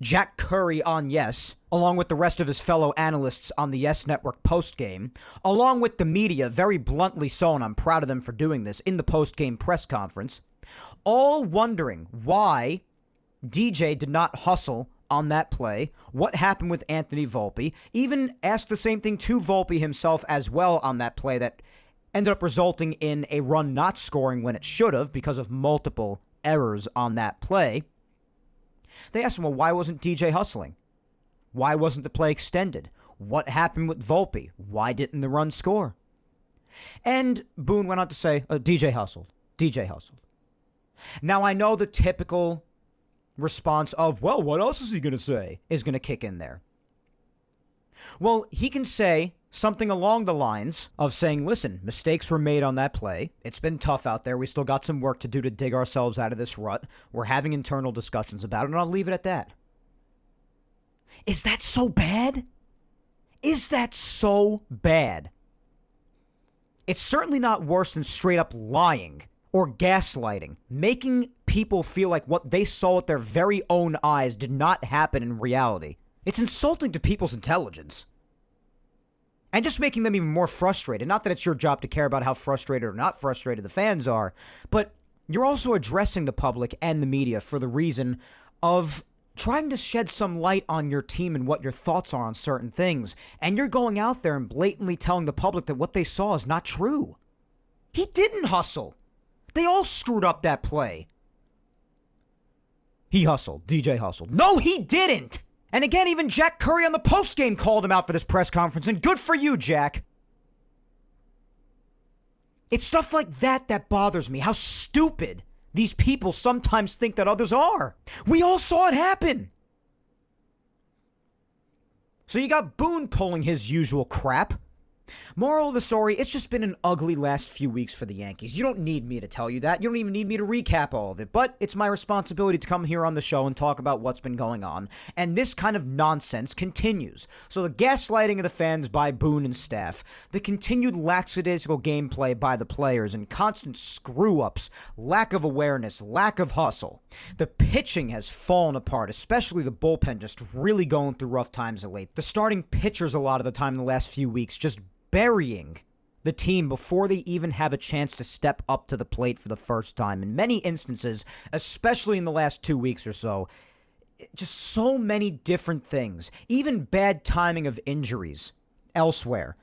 Jack Curry on Yes, along with the rest of his fellow analysts on the Yes Network postgame, along with the media, very bluntly so, and I'm proud of them for doing this, in the postgame press conference, all wondering why DJ did not hustle on that play, what happened with Anthony Volpe, even asked the same thing to Volpe himself as well on that play that ended up resulting in a run not scoring when it should have because of multiple errors on that play. They asked him, well, why wasn't DJ hustling? Why wasn't the play extended? What happened with Volpe? Why didn't the run score? And Boone went on to say, DJ hustled. DJ hustled. Now, I know the typical response of, well, what else is he going to say, is going to kick in there. Well, he can say something along the lines of saying, listen, mistakes were made on that play. It's been tough out there. We still got some work to do to dig ourselves out of this rut. We're having internal discussions about it, and I'll leave it at that. Is that so bad? Is that so bad? It's certainly not worse than straight up lying or gaslighting, making people feel like what they saw with their very own eyes did not happen in reality. It's insulting to people's intelligence. And just making them even more frustrated. Not that it's your job to care about how frustrated or not frustrated the fans are, but you're also addressing the public and the media for the reason of trying to shed some light on your team and what your thoughts are on certain things. And you're going out there and blatantly telling the public that what they saw is not true. He didn't hustle. They all screwed up that play. He hustled. DJ hustled. No, he didn't! And again, even Jack Curry on the postgame called him out for this press conference, and good for you, Jack. It's stuff like that that bothers me, how stupid these people sometimes think that others are. We all saw it happen. So you got Boone pulling his usual crap. Moral of the story, it's just been an ugly last few weeks for the Yankees. You don't need me to tell you that. You don't even need me to recap all of it. But it's my responsibility to come here on the show and talk about what's been going on. And this kind of nonsense continues. So the gaslighting of the fans by Boone and staff, the continued lackadaisical gameplay by the players, and constant screw-ups, lack of awareness, lack of hustle. The pitching has fallen apart, especially the bullpen just really going through rough times of late. The starting pitchers a lot of the time in the last few weeks just burying the team before they even have a chance to step up to the plate for the first time. In many instances, especially in the last 2 weeks or so, just so many different things. Even bad timing of injuries elsewhere.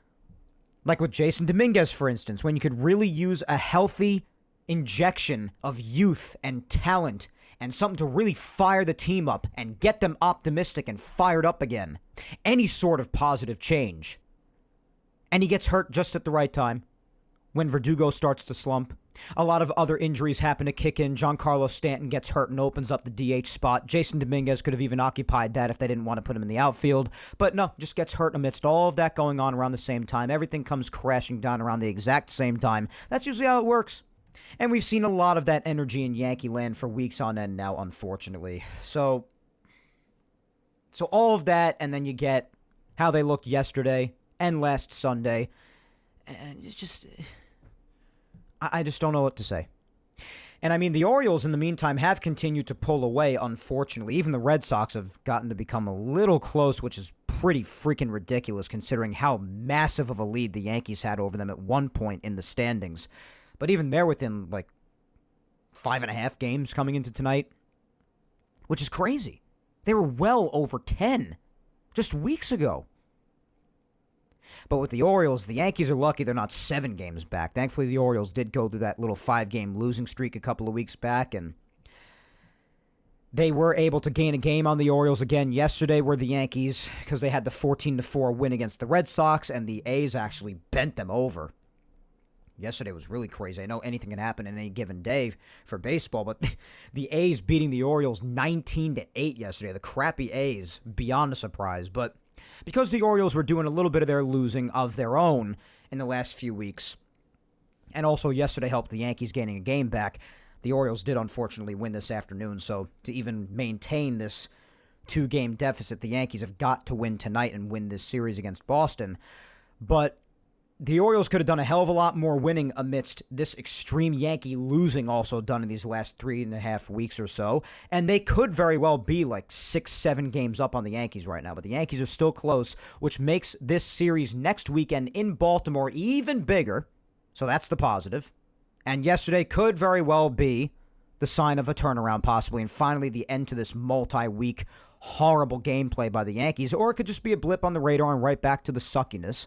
Like with Jason Dominguez, for instance, when you could really use a healthy injection of youth and talent and something to really fire the team up and get them optimistic and fired up again. Any sort of positive change. And he gets hurt just at the right time, when Verdugo starts to slump. A lot of other injuries happen to kick in. Giancarlo Stanton gets hurt and opens up the DH spot. Jason Dominguez could have even occupied that if they didn't want to put him in the outfield. But no, just gets hurt amidst all of that going on around the same time. Everything comes crashing down around the exact same time. That's usually how it works. And we've seen a lot of that energy in Yankee land for weeks on end now, unfortunately. So all of that, and then you get how they looked yesterday and last Sunday, and it's just, I just don't know what to say. And I mean, the Orioles in the meantime have continued to pull away, unfortunately. Even the Red Sox have gotten to become a little close, which is pretty freaking ridiculous considering how massive of a lead the Yankees had over them at one point in the standings. But even they're within like 5.5 games coming into tonight, which is crazy. They were well over 10 just weeks ago. But with the Orioles, the Yankees are lucky they're not 7 games back. Thankfully, the Orioles did go through that little 5-game losing streak a couple of weeks back, and they were able to gain a game on the Orioles again yesterday, where the Yankees, because they had the 14-4 win against the Red Sox, and the A's actually bent them over. Yesterday was really crazy. I know anything can happen in any given day for baseball, but the A's beating the Orioles 19-8 yesterday. The crappy A's, beyond a surprise, but because the Orioles were doing a little bit of their losing of their own in the last few weeks, and also yesterday helped the Yankees gaining a game back, the Orioles did unfortunately win this afternoon. So to even maintain this 2-game deficit, the Yankees have got to win tonight and win this series against Boston. But the Orioles could have done a hell of a lot more winning amidst this extreme Yankee losing also done in these last 3.5 weeks or so. And they could very well be like 6-7 games up on the Yankees right now. But the Yankees are still close, which makes this series next weekend in Baltimore even bigger. So that's the positive. And yesterday could very well be the sign of a turnaround possibly, and finally the end to this multi-week horrible gameplay by the Yankees. Or it could just be a blip on the radar and right back to the suckiness.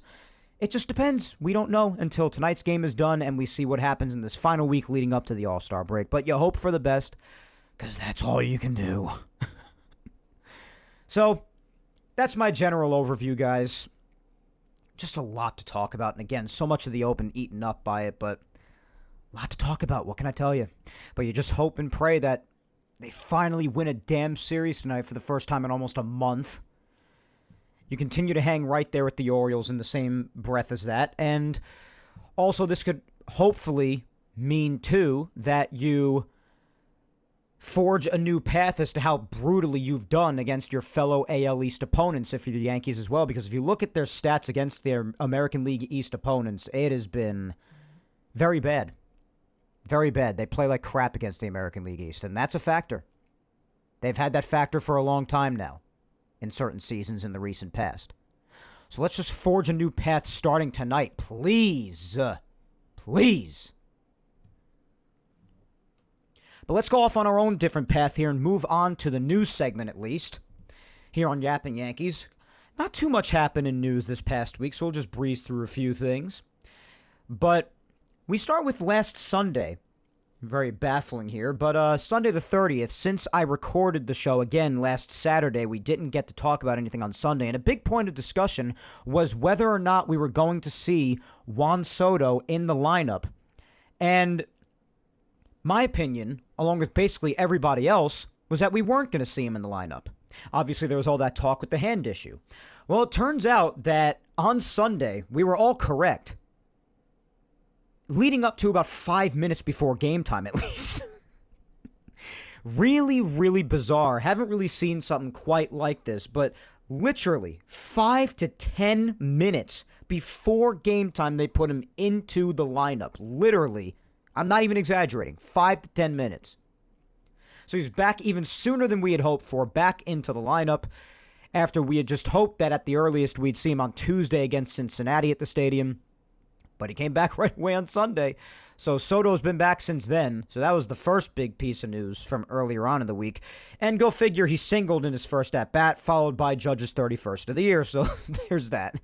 It just depends. We don't know until tonight's game is done and we see what happens in this final week leading up to the All-Star break. But you hope for the best, because that's all you can do. So, that's my general overview, guys. Just a lot to talk about. And again, so much of the Open eaten up by it, but a lot to talk about. What can I tell you? But you just hope and pray that they finally win a damn series tonight for the first time in almost a month. You continue to hang right there with the Orioles in the same breath as that. And also this could hopefully mean, too, that you forge a new path as to how brutally you've done against your fellow AL East opponents, if you're the Yankees as well. Because if you look at their stats against their American League East opponents, it has been very bad. Very bad. They play like crap against the American League East, and that's a factor. They've had that factor for a long time now in certain seasons in the recent past. So let's just forge a new path starting tonight. Please. Please. But let's go off on our own different path here and move on to the news segment at least. Here on Yapping Yankees. Not too much happened in news this past week, so we'll just breeze through a few things. But we start with last Sunday. Very baffling here, but Sunday the 30th, since I recorded the show again last Saturday, we didn't get to talk about anything on Sunday, and a big point of discussion was whether or not we were going to see Juan Soto in the lineup. And my opinion, along with basically everybody else, was that we weren't going to see him in the lineup. Obviously, there was all that talk with the hand issue. Well, it turns out that on Sunday, we were all correct. Leading up to about 5 minutes before game time, at least. Really, really bizarre. Haven't really seen something quite like this, but literally 5 to 10 minutes before game time, they put him into the lineup. Literally, I'm not even exaggerating, 5 to 10 minutes. So he's back even sooner than we had hoped for, back into the lineup, after we had just hoped that at the earliest we'd see him on Tuesday against Cincinnati at the stadium. But he came back right away on Sunday. So Soto's been back since then. So that was the first big piece of news from earlier on in the week. And go figure, he singled in his first at-bat, followed by Judge's 31st of the year. So there's that.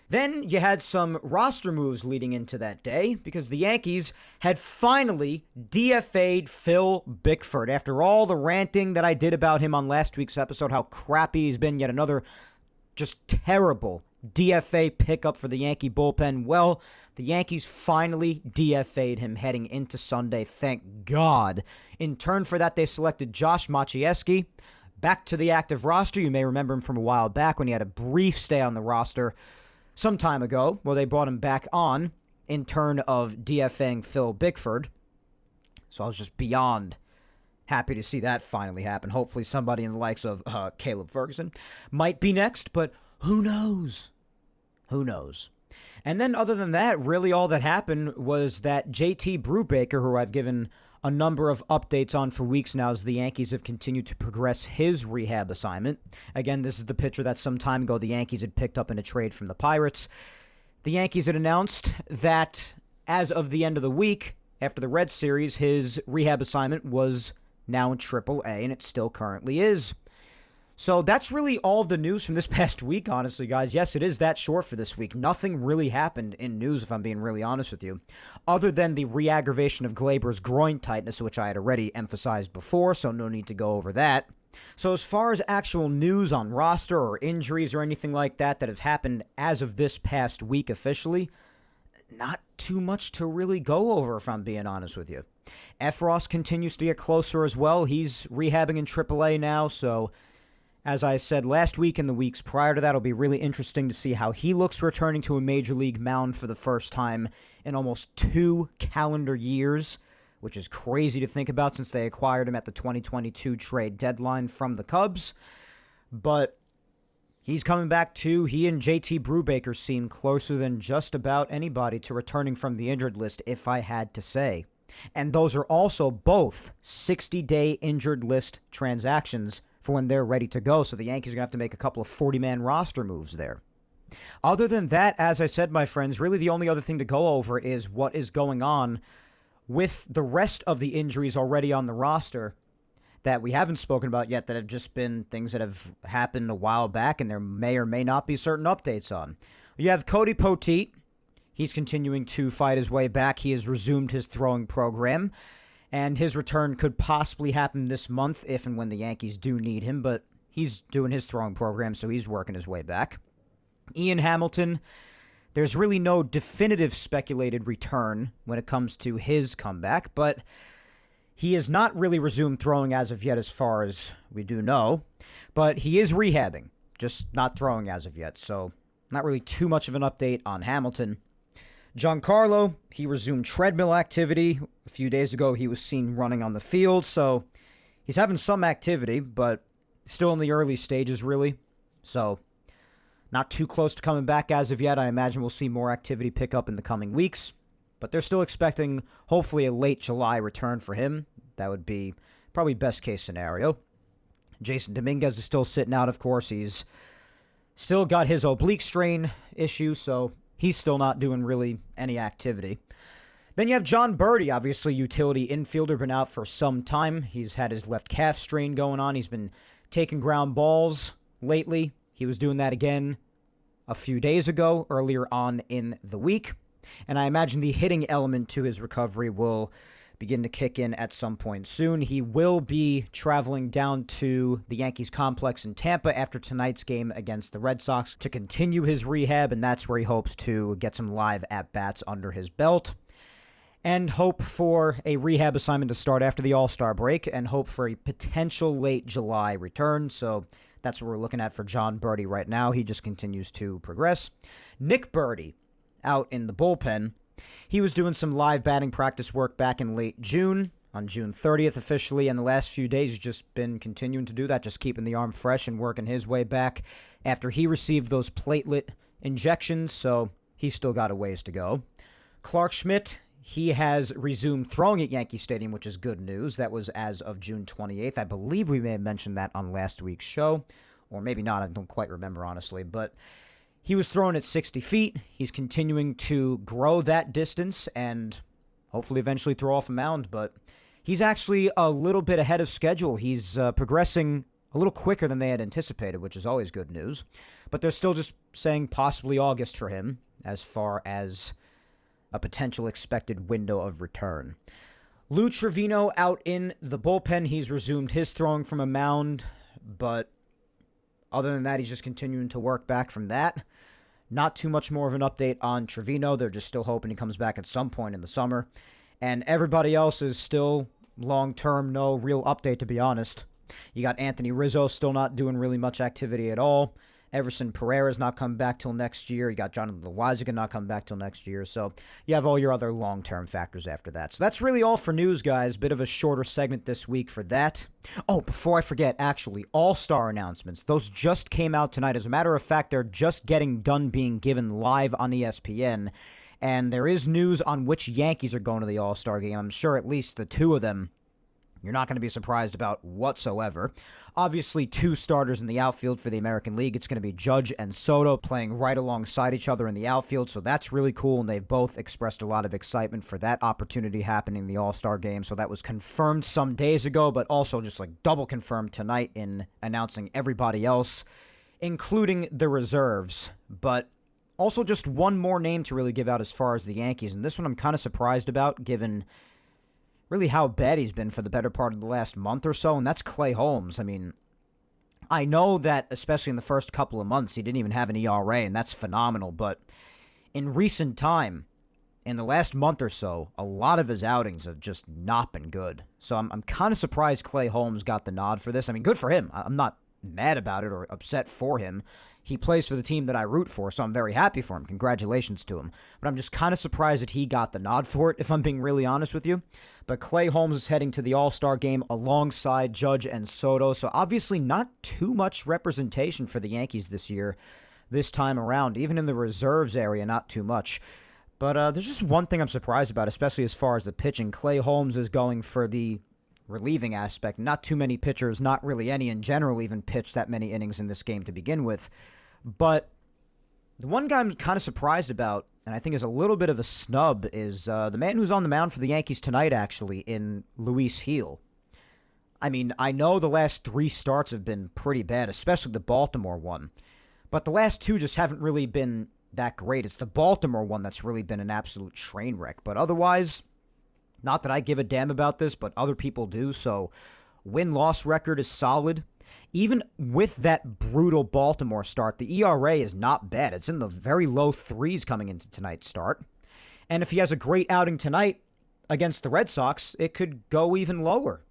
Then you had some roster moves leading into that day because the Yankees had finally DFA'd Phil Bickford. After all the ranting that I did about him on last week's episode, how crappy he's been, yet another just terrible DFA pickup for the Yankee bullpen. Well, the Yankees finally DFA'd him heading into Sunday, thank God. In turn for that, they selected Josh Maciejewski back to the active roster. You may remember him from a while back when he had a brief stay on the roster some time ago, where they brought him back on in turn of DFAing Phil Bickford. So I was just beyond happy to see that finally happen. Hopefully somebody in the likes of Caleb Ferguson might be next, but who knows? Who knows? And then other than that, really all that happened was that JT Brubaker, who I've given a number of updates on for weeks now as the Yankees have continued to progress his rehab assignment. Again, this is the pitcher that some time ago the Yankees had picked up in a trade from the Pirates. The Yankees had announced that as of the end of the week, after the Red Series, his rehab assignment was now in AAA, and it still currently is. So that's really all of the news from this past week, honestly, guys. Yes, it is that short for this week. Nothing really happened in news, if I'm being really honest with you, other than the re-aggravation of Glaber's groin tightness, which I had already emphasized before, so no need to go over that. So as far as actual news on roster or injuries or anything like that that have happened as of this past week officially, not too much to really go over, if I'm being honest with you. Efros continues to get closer as well. He's rehabbing in AAA now, so as I said last week and the weeks prior to that, it'll be really interesting to see how he looks returning to a major league mound for the first time in almost 2 calendar years, which is crazy to think about since they acquired him at the 2022 trade deadline from the Cubs. But he's coming back too. He and JT Brubaker seem closer than just about anybody to returning from the injured list, if I had to say. And those are also both 60-day injured list transactions for when they're ready to go, so the Yankees are going to have to make a couple of 40-man roster moves there. Other than that, as I said, my friends, really the only other thing to go over is what is going on with the rest of the injuries already on the roster that we haven't spoken about yet, that have just been things that have happened a while back and there may or may not be certain updates on. You have Cody Poteet. He's continuing to fight his way back. He has resumed his throwing program, and his return could possibly happen this month if and when the Yankees do need him, but he's doing his throwing program, so he's working his way back. Ian Hamilton, there's really no definitive speculated return when it comes to his comeback, but he has not really resumed throwing as of yet as far as we do know, but he is rehabbing, just not throwing as of yet, so not really too much of an update on Hamilton. Giancarlo, he resumed treadmill activity. A few days ago, he was seen running on the field, so he's having some activity, but still in the early stages, really. So not too close to coming back as of yet. I imagine we'll see more activity pick up in the coming weeks, but they're still expecting, hopefully, a late July return for him. That would be probably best case scenario. Jason Dominguez is still sitting out, of course. He's still got his oblique strain issue, so he's still not doing really any activity. Then you have John Birdie, obviously utility infielder, been out for some time. He's had his left calf strain going on. He's been taking ground balls lately. He was doing that again a few days ago, earlier on in the week. And I imagine the hitting element to his recovery will begin to kick in at some point soon. He will be traveling down to the Yankees complex in Tampa after tonight's game against the Red Sox to continue his rehab, and that's where he hopes to get some live at-bats under his belt. and hope for a rehab assignment to start after the All-Star break, and hope for a potential late July return. So that's what we're looking at for John Birdie right now. He just continues to progress. Nick Birdie out in the bullpen. He was doing some live batting practice work back in late June, on June 30th officially, and the last few days he's just been continuing to do that, just keeping the arm fresh and working his way back after he received those platelet injections, so he's still got a ways to go. Clark Schmidt, he has resumed throwing at Yankee Stadium, which is good news. That was as of June 28th. I believe we may have mentioned that on last week's show, or maybe not. I don't quite remember, honestly, but he was throwing at 60 feet. He's continuing to grow that distance and hopefully eventually throw off a mound, but he's actually a little bit ahead of schedule. He's progressing a little quicker than they had anticipated, which is always good news. But they're still just saying possibly August for him as far as a potential expected window of return. Lou Trevino out in the bullpen. He's resumed his throwing from a mound, but other than that, he's just continuing to work back from that. Not too much more of an update on Trevino. They're just still hoping he comes back at some point in the summer. And everybody else is still long-term, no real update, to be honest. You got Anthony Rizzo still not doing really much activity at all. Everson Pereira's not coming back till next year. You got Jonathan Loáisiga not coming back till next year. So you have all your other long-term factors after that. So that's really all for news, guys. Bit of a shorter segment this week for that. Oh, before I forget, actually, All-Star announcements. Those just came out tonight. As a matter of fact, they're just getting done being given live on ESPN. And there is news on which Yankees are going to the All-Star game. I'm sure at least the two of them you're not going to be surprised about whatsoever. Obviously, two starters in the outfield for the American League. It's going to be Judge and Soto playing right alongside each other in the outfield, so that's really cool, and they've both expressed a lot of excitement for that opportunity happening in the All-Star game. So that was confirmed some days ago, but also just like double confirmed tonight in announcing everybody else, including the reserves. But also just one more name to really give out as far as the Yankees, and this one I'm kind of surprised about given really how bad he's been for the better part of the last month or so, and that's Clay Holmes. I mean, I know that especially in the first couple of months he didn't even have an ERA, and that's phenomenal, but in recent time, in the last month or so, a lot of his outings have just not been good. So I'm kind of surprised Clay Holmes got the nod for this. I mean, good for him. I'm not mad about it or upset for him. He plays for the team that I root for, so I'm very happy for him. Congratulations to him. But I'm just kind of surprised that he got the nod for it, if I'm being really honest with you. But Clay Holmes is heading to the All-Star game alongside Judge and Soto, so obviously not too much representation for the Yankees this year, this time around. Even in the reserves area, not too much. But there's just one thing I'm surprised about, especially as far as the pitching. Clay Holmes is going for the relieving aspect. Not too many pitchers, not really any in general, even pitched that many innings in this game to begin with. But the one guy I'm kind of surprised about, and I think is a little bit of a snub, is the man who's on the mound for the Yankees tonight, actually, in Luis Gil. I mean, I know the last 3 starts have been pretty bad, especially the Baltimore one. But the last 2 just haven't really been that great. It's the Baltimore one that's really been an absolute train wreck. But otherwise, not that I give a damn about this, but other people do. So win-loss record is solid. Even with that brutal Baltimore start, the ERA is not bad. It's in the very low 3s coming into tonight's start. And if he has a great outing tonight against the Red Sox, it could go even lower.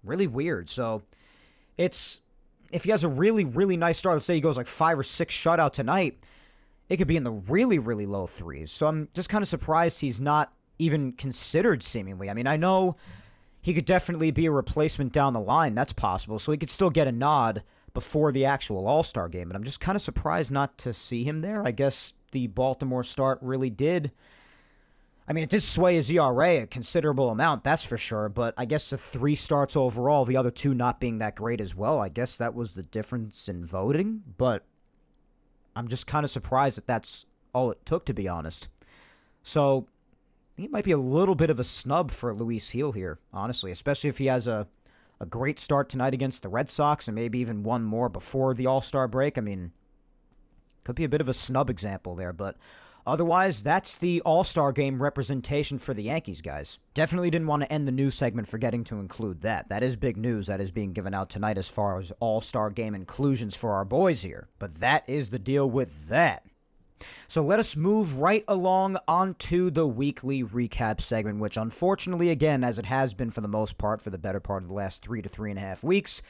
Really weird. So if he has a really, really nice start, let's say he goes like 5 or 6 shutout tonight, it could be in the really, really low 3s. So I'm just kind of surprised he's not even considered, seemingly. I mean, I know he could definitely be a replacement down the line. That's possible. So he could still get a nod before the actual All-Star game. But I'm just kind of surprised not to see him there. I guess the Baltimore start really did. I mean, it did sway his ERA a considerable amount, that's for sure. But I guess the 3 starts overall, the other 2 not being that great as well, I guess that was the difference in voting. But I'm just kind of surprised that that's all it took, to be honest. So I think it might be a little bit of a snub for Luis Gil here, honestly, especially if he has a great start tonight against the Red Sox and maybe even one more before the All-Star break. I mean, could be a bit of a snub example there, but otherwise, that's the All-Star game representation for the Yankees, guys. Definitely didn't want to end the news segment forgetting to include that. That is big news that is being given out tonight as far as All-Star game inclusions for our boys here, but that is the deal with that. So let us move right along onto the weekly recap segment, which unfortunately, again, as it has been for the most part for the better part of the last 3 to 3.5 weeks,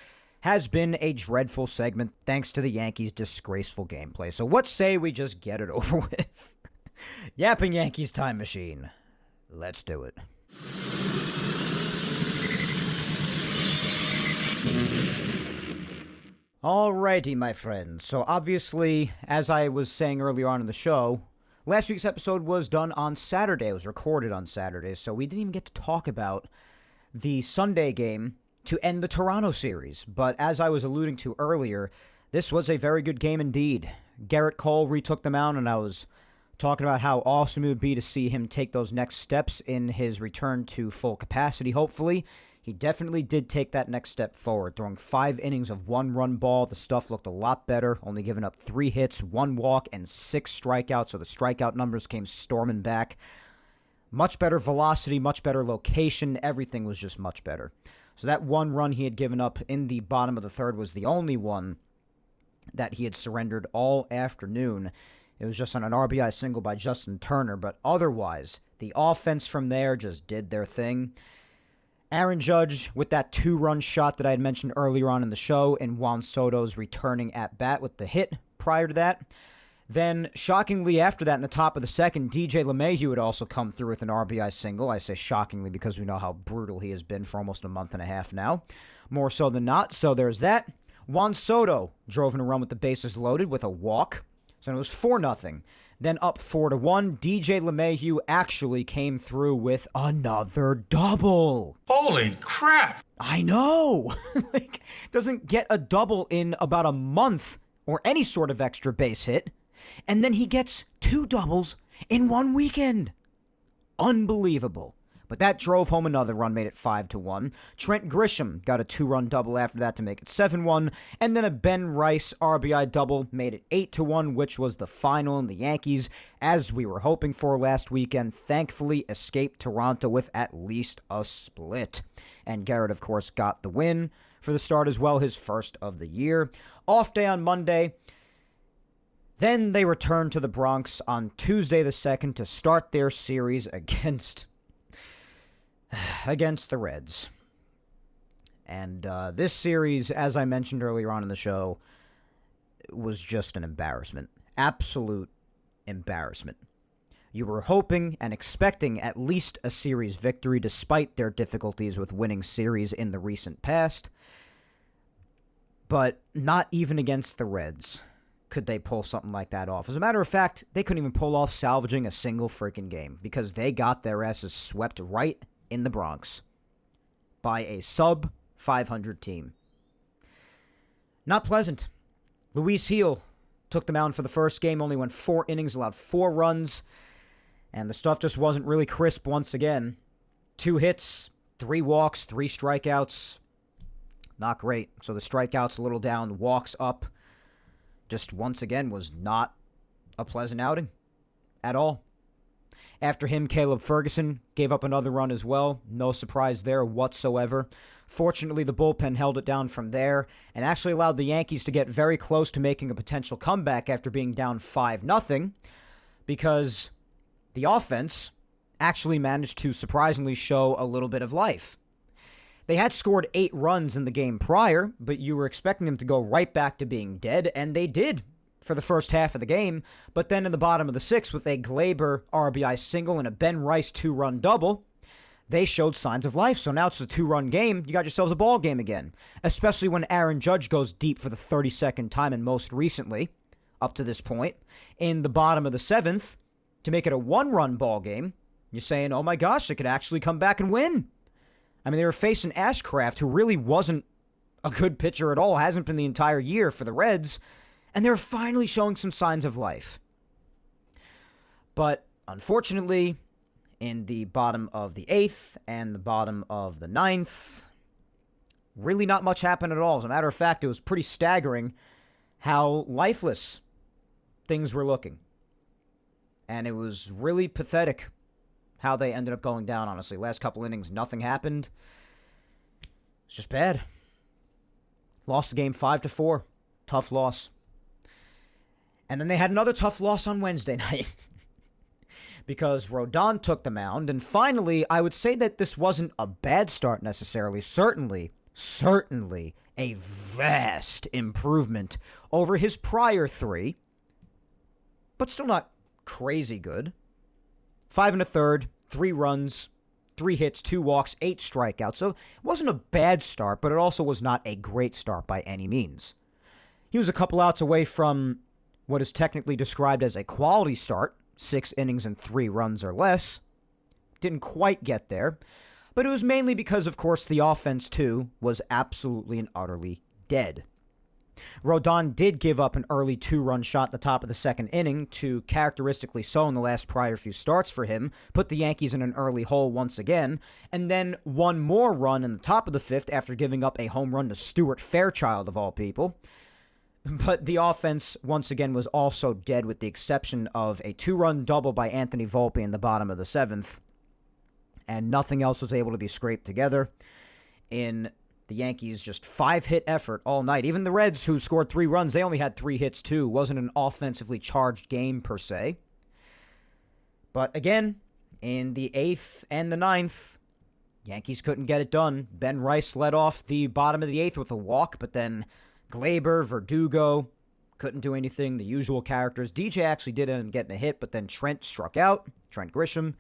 has been a dreadful segment thanks to the Yankees' disgraceful gameplay. So what say we just get it over with? Yapping Yankees time machine. Let's do it. Alrighty, my friends. So obviously, as I was saying earlier on in the show, last week's episode was done on Saturday. It was recorded on Saturday, so we didn't even get to talk about the Sunday game to end the Toronto series. But as I was alluding to earlier, this was a very good game indeed. Garrett Cole retook the mound, and I was talking about how awesome it would be to see him take those next steps in his return to full capacity, hopefully. He definitely did take that next step forward, throwing 5 innings of 1-run ball. The stuff looked a lot better, only giving up 3 hits, 1 walk, and 6 strikeouts, so the strikeout numbers came storming back. Much better velocity, much better location, everything was just much better. So that 1 run he had given up in the bottom of the third was the only one that he had surrendered all afternoon. It was just on an RBI single by Justin Turner, but otherwise, the offense from there just did their thing. Aaron Judge with that 2-run shot that I had mentioned earlier on in the show, and Juan Soto's returning at bat with the hit prior to that. Then, shockingly after that, in the top of the second, DJ LeMahieu had also come through with an RBI single. I say shockingly because we know how brutal he has been for almost a month and a half now. More so than not, so there's that. Juan Soto drove in a run with the bases loaded with a walk. So it was 4-0. Then up 4-1, DJ LeMahieu actually came through with another double. Holy crap! I know! Doesn't get a double in about a month or any sort of extra base hit. And then he gets 2 doubles in 1 weekend. Unbelievable. But that drove home another run, made it 5-1. Trent Grisham got a 2-run double after that to make it 7-1. And then a Ben Rice RBI double made it 8-1, which was the final. And the Yankees, as we were hoping for last weekend, thankfully escaped Toronto with at least a split. And Garrett, of course, got the win for the start as well, his first of the year. Off day on Monday. Then they returned to the Bronx on Tuesday the 2nd to start their series against the Reds. And this series, as I mentioned earlier on in the show, was just an embarrassment. Absolute embarrassment. You were hoping and expecting at least a series victory despite their difficulties with winning series in the recent past. But not even against the Reds could they pull something like that off. As a matter of fact, they couldn't even pull off salvaging a single freaking game because they got their asses swept right in the Bronx by a sub-500 team. Not pleasant. Luis Gil took the mound for the first game, only went 4 innings, allowed 4 runs, and the stuff just wasn't really crisp once again. 2 hits, 3 walks, 3 strikeouts. Not great. So the strikeouts a little down, walks up. Just once again was not a pleasant outing at all. After him, Caleb Ferguson gave up another run as well. No surprise there whatsoever. Fortunately, the bullpen held it down from there and actually allowed the Yankees to get very close to making a potential comeback after being down 5-0 because the offense actually managed to surprisingly show a little bit of life. They had scored 8 runs in the game prior, but you were expecting them to go right back to being dead, and they did for the first half of the game, but then in the bottom of the 6th with a Glaber RBI single and a Ben Rice 2-run double, they showed signs of life. So now it's a 2-run game. You got yourselves a ball game again, especially when Aaron Judge goes deep for the 32nd time and most recently, up to this point, in the bottom of the 7th to make it a 1-run ball game. You're saying, oh my gosh, they could actually come back and win. I mean, they were facing Ashcraft, who really wasn't a good pitcher at all, hasn't been the entire year for the Reds, and they're finally showing some signs of life. But unfortunately, in the bottom of the 8th and the bottom of the 9th, really not much happened at all. As a matter of fact, it was pretty staggering how lifeless things were looking. And it was really pathetic how they ended up going down, honestly. Last couple innings, nothing happened. It's just bad. Lost the game 5-4. Tough loss. And then they had another tough loss on Wednesday night because Rodon took the mound. And finally, I would say that this wasn't a bad start necessarily. Certainly a vast improvement over his prior three, but still not crazy good. 5 1/3, 3 runs, 3 hits, 2 walks, 8 strikeouts. So it wasn't a bad start, but it also was not a great start by any means. He was a couple outs away from what is technically described as a quality start, 6 innings and 3 runs or less. Didn't quite get there, but it was mainly because, of course, the offense, too, was absolutely and utterly dead. Rodon did give up an early 2-run shot at the top of the second inning to, characteristically so in the last prior few starts for him, put the Yankees in an early hole once again, and then one more run in the top of the fifth after giving up a home run to Stuart Fairchild, of all people. But the offense, once again, was also dead with the exception of a 2-run double by Anthony Volpe in the bottom of the 7th, and nothing else was able to be scraped together in the Yankees' just 5-hit effort all night. Even the Reds, who scored 3 runs, they only had 3 hits too. Wasn't an offensively charged game per se. But again, in the 8th and the 9th, Yankees couldn't get it done. Ben Rice led off the bottom of the 8th with a walk, but then Glaber, Verdugo couldn't do anything. The usual characters. DJ actually did end up getting a hit, but then Trent struck out. Trent Grisham.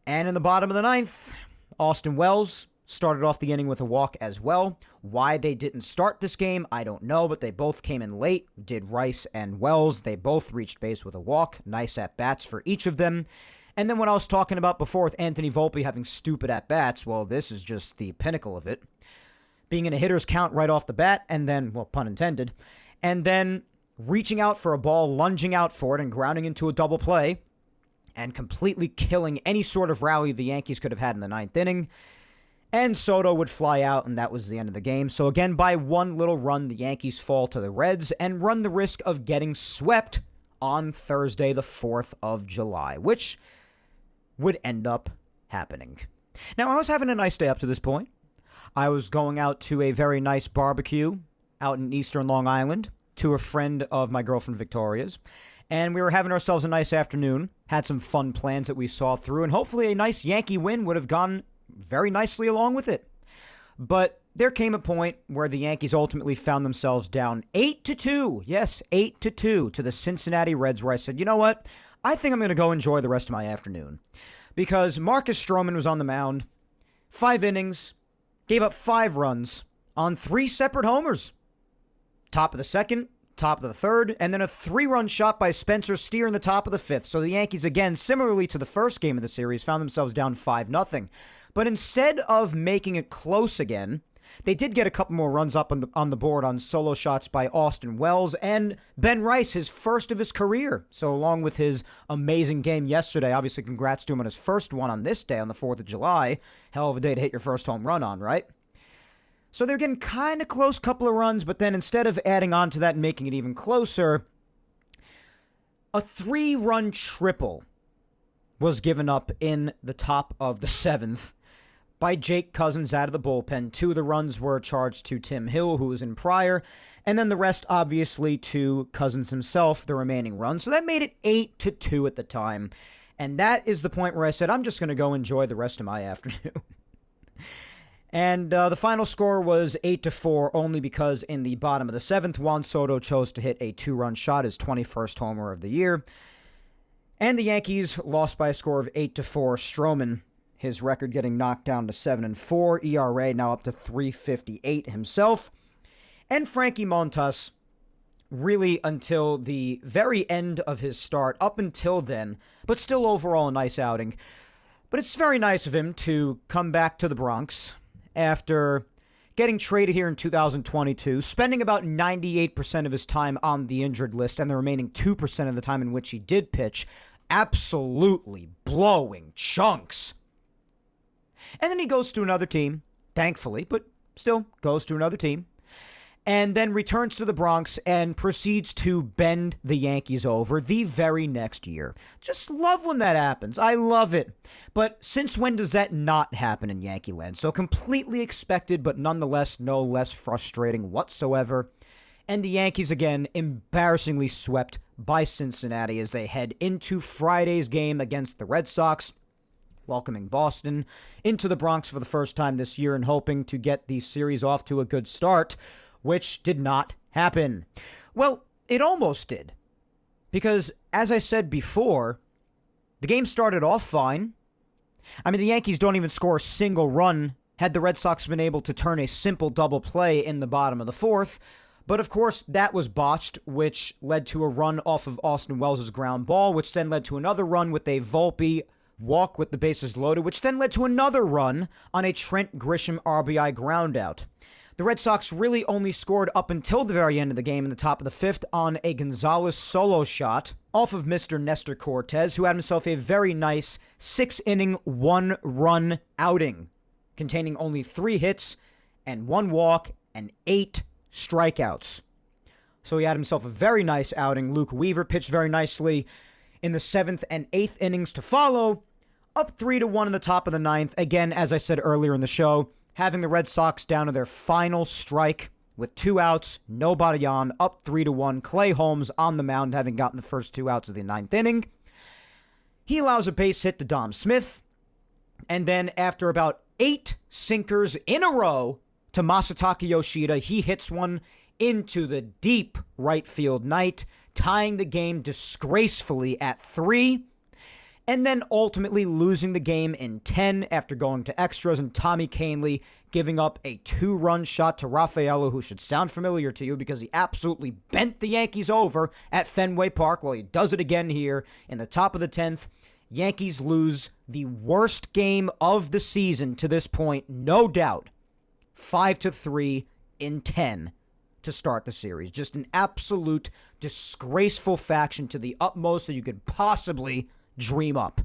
And in the bottom of the 9th, Austin Wells started off the inning with a walk as well. Why they didn't start this game, I don't know, but they both came in late. Did Rice and Wells. They both reached base with a walk. Nice at-bats for each of them. And then what I was talking about before with Anthony Volpe having stupid at-bats, well, this is just the pinnacle of it. Being in a hitter's count right off the bat, and then, well, pun intended, and then reaching out for a ball, lunging out for it, and grounding into a double play, and completely killing any sort of rally the Yankees could have had in the 9th inning. And Soto would fly out, and that was the end of the game. So again, by one little run, the Yankees fall to the Reds and run the risk of getting swept on Thursday, the 4th of July, which would end up happening. Now, I was having a nice day up to this point. I was going out to a very nice barbecue out in eastern Long Island to a friend of my girlfriend Victoria's. And we were having ourselves a nice afternoon, had some fun plans that we saw through, and hopefully a nice Yankee win would have gone very nicely along with it. But there came a point where the Yankees ultimately found themselves down 8-2. Yes, 8-2 to the Cincinnati Reds, where I said, you know what? I think I'm going to go enjoy the rest of my afternoon. Because Marcus Stroman was on the mound, 5 innings, gave up 5 runs on 3 separate homers. Top of the 2nd, top of the 3rd, and then a 3-run shot by Spencer Steer in the top of the 5th. So the Yankees, again, similarly to the first game of the series, found themselves down 5-0. But instead of making it close again, they did get a couple more runs up on the board on solo shots by Austin Wells and Ben Rice, his first of his career. So along with his amazing game yesterday, obviously congrats to him on his first one on this day, on the 4th of July. Hell of a day to hit your first home run on, right? So they're getting kind of close, couple of runs, but then instead of adding on to that and making it even closer, a 3-run triple was given up in the top of the 7th by Jake Cousins out of the bullpen. 2 of the runs were charged to Tim Hill, who was in prior, and then the rest, obviously, to Cousins himself, the remaining runs. So that made it 8-2 at the time, and that is the point where I said, I'm just going to go enjoy the rest of my afternoon. And the final score was 8-4, only because in the bottom of the 7th, Juan Soto chose to hit a 2-run shot, his 21st homer of the year. And the Yankees lost by a score of 8-4. Stroman, his record getting knocked down to 7-4, ERA now up to 3.58 himself. And Frankie Montas, really until the very end of his start, up until then, but still overall a nice outing. But it's very nice of him to come back to the Bronx after getting traded here in 2022, spending about 98% of his time on the injured list and the remaining 2% of the time in which he did pitch, absolutely blowing chunks. And then he goes to another team, thankfully, but still goes to another team, and then returns to the Bronx and proceeds to bend the Yankees over the very next year. Just love when that happens. I love it. But since when does that not happen in Yankee land? So completely expected, but nonetheless no less frustrating whatsoever. And the Yankees, again, embarrassingly swept by Cincinnati as they head into Friday's game against the Red Sox, welcoming Boston into the Bronx for the first time this year and hoping to get the series off to a good start, which did not happen. Well, it almost did. Because, as I said before, the game started off fine. I mean, the Yankees don't even score a single run had the Red Sox been able to turn a simple double play in the bottom of the fourth. But, of course, that was botched, which led to a run off of Austin Wells' ground ball, which then led to another run with a Volpe walk with the bases loaded, which then led to another run on a Trent Grisham RBI groundout. The Red Sox really only scored up until the very end of the game in the top of the fifth on a Gonzalez solo shot off of Mr. Nestor Cortez, who had himself a very nice 6-inning, 1-run outing, containing only 3 hits and 1 walk and 8 strikeouts. So he had himself a very nice outing. Luke Weaver pitched very nicely in the 7th and 8th innings to follow, up 3-1 in the top of the 9th. Again, as I said earlier in the show, having the Red Sox down to their final strike with 2 outs, nobody on, up 3-1. Clay Holmes on the mound, having gotten the first 2 outs of the 9th inning. He allows a base hit to Dom Smith, and then after about 8 sinkers in a row to Masataka Yoshida, he hits one into the deep right field night, tying the game disgracefully at 3. And then ultimately losing the game in 10 after going to extras and Tommy Kahnle giving up a 2-run shot to Rafaelo, who should sound familiar to you because he absolutely bent the Yankees over at Fenway Park. Well, he does it again here in the top of the 10th. Yankees lose the worst game of the season to this point, no doubt. 5-3 in 10 to start the series. Just an absolute disgraceful faction to the utmost that you could possibly dream up.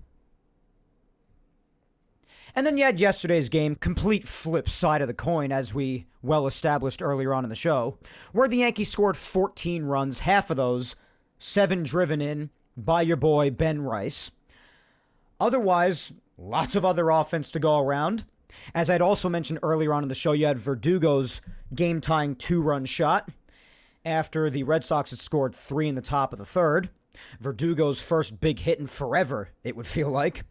And then you had yesterday's game, complete flip side of the coin, as we well established earlier on in the show, where the Yankees scored 14 runs, half of those 7 driven in by your boy Ben Rice. Otherwise, lots of other offense to go around. As I'd also mentioned earlier on in the show, you had Verdugo's game-tying 2-run shot after the Red Sox had scored 3 in the top of the 3rd. Verdugo's first big hit in forever, it would feel like.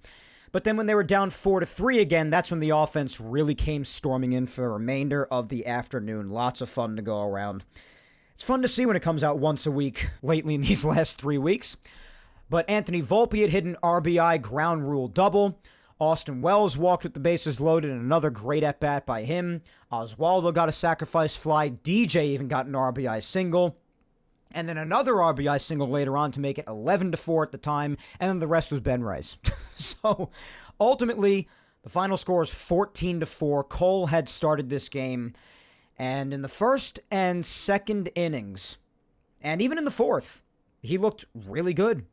But then when they were down 4-3 again, that's when the offense really came storming in for the remainder of the afternoon. Lots of fun to go around. It's fun to see when it comes out once a week lately in these last 3 weeks. But Anthony Volpe had hit an RBI ground rule double. Austin Wells walked with the bases loaded in another great at-bat by him. Oswaldo got a sacrifice fly. DJ even got an RBI single. And then another RBI single later on to make it 11-4 at the time, and then the rest was Ben Rice. So, ultimately, the final score is 14-4. Cole had started this game, and in the first and second innings, and even in the fourth, he looked really good.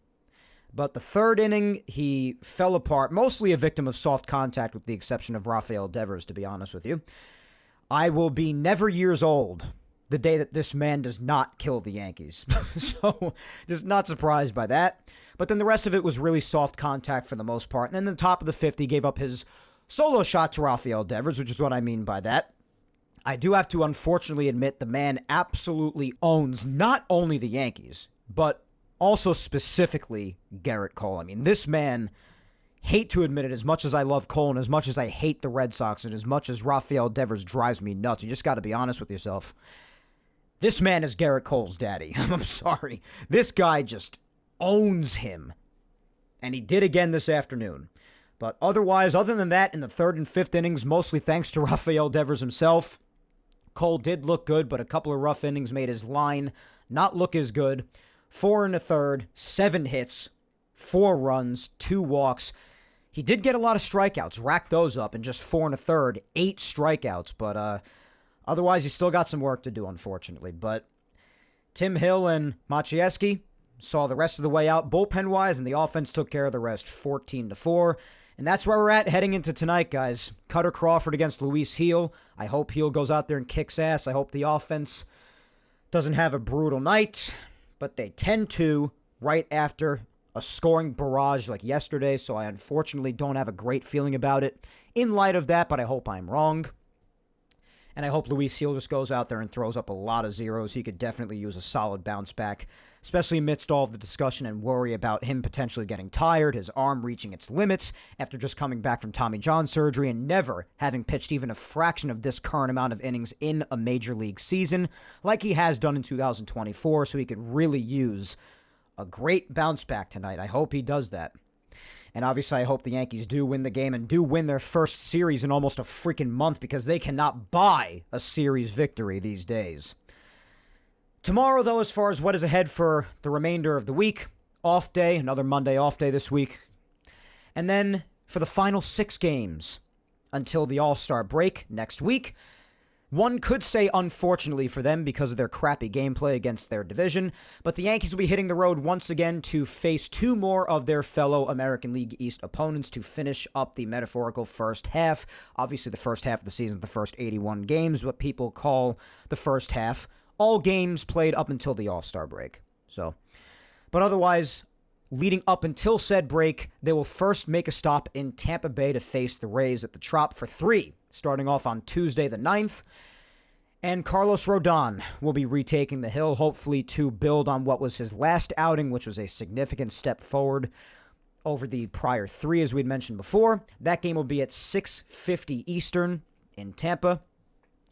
But the third inning, he fell apart, mostly a victim of soft contact with the exception of Rafael Devers, to be honest with you. I will be never years old the day that this man does not kill the Yankees. So, just not surprised by that. But then the rest of it was really soft contact for the most part. And then in the top of the fifth, he gave up his solo shot to Rafael Devers, which is what I mean by that. I do have to unfortunately admit the man absolutely owns not only the Yankees, but also specifically Garrett Cole. I mean, this man, hate to admit it, as much as I love Cole and as much as I hate the Red Sox and as much as Rafael Devers drives me nuts, you just got to be honest with yourself. This man is Garrett Cole's daddy. I'm sorry. This guy just owns him. And he did again this afternoon. But otherwise, other than that, in the third and fifth innings, mostly thanks to Rafael Devers himself, Cole did look good, but a couple of rough innings made his line not look as good. 4 in the third, 7 hits, 4 runs, 2 walks. He did get a lot of strikeouts, racked those up in just 4 in the third, 8 strikeouts, but otherwise, he's still got some work to do, unfortunately. But Tim Hill and Maciejewski saw the rest of the way out bullpen-wise, and the offense took care of the rest, 14-4. And that's where we're at heading into tonight, guys. Cutter Crawford against Luis Gil. I hope Gil goes out there and kicks ass. I hope the offense doesn't have a brutal night. But they tend to right after a scoring barrage like yesterday, so I unfortunately don't have a great feeling about it in light of that, but I hope I'm wrong. And I hope Luis Gil just goes out there and throws up a lot of zeros. He could definitely use a solid bounce back, especially amidst all of the discussion and worry about him potentially getting tired, his arm reaching its limits after just coming back from Tommy John surgery and never having pitched even a fraction of this current amount of innings in a major league season like he has done in 2024, so he could really use a great bounce back tonight. I hope he does that. And obviously, I hope the Yankees do win the game and do win their first series in almost a freaking month because they cannot buy a series victory these days. Tomorrow, though, as far as what is ahead for the remainder of the week, off day, another Monday off day this week. And then for the final 6 games until the All-Star break next week. One could say unfortunately for them because of their crappy gameplay against their division, but the Yankees will be hitting the road once again to face 2 more of their fellow American League East opponents to finish up the metaphorical first half. Obviously, the first half of the season, the first 81 games, what people call the first half. All games played up until the All-Star break. But otherwise, leading up until said break, they will first make a stop in Tampa Bay to face the Rays at the Trop for 3. Starting off on Tuesday the 9th. And Carlos Rodon will be retaking the hill, hopefully to build on what was his last outing, which was a significant step forward over the prior 3, as we'd mentioned before. That game will be at 6:50 Eastern in Tampa.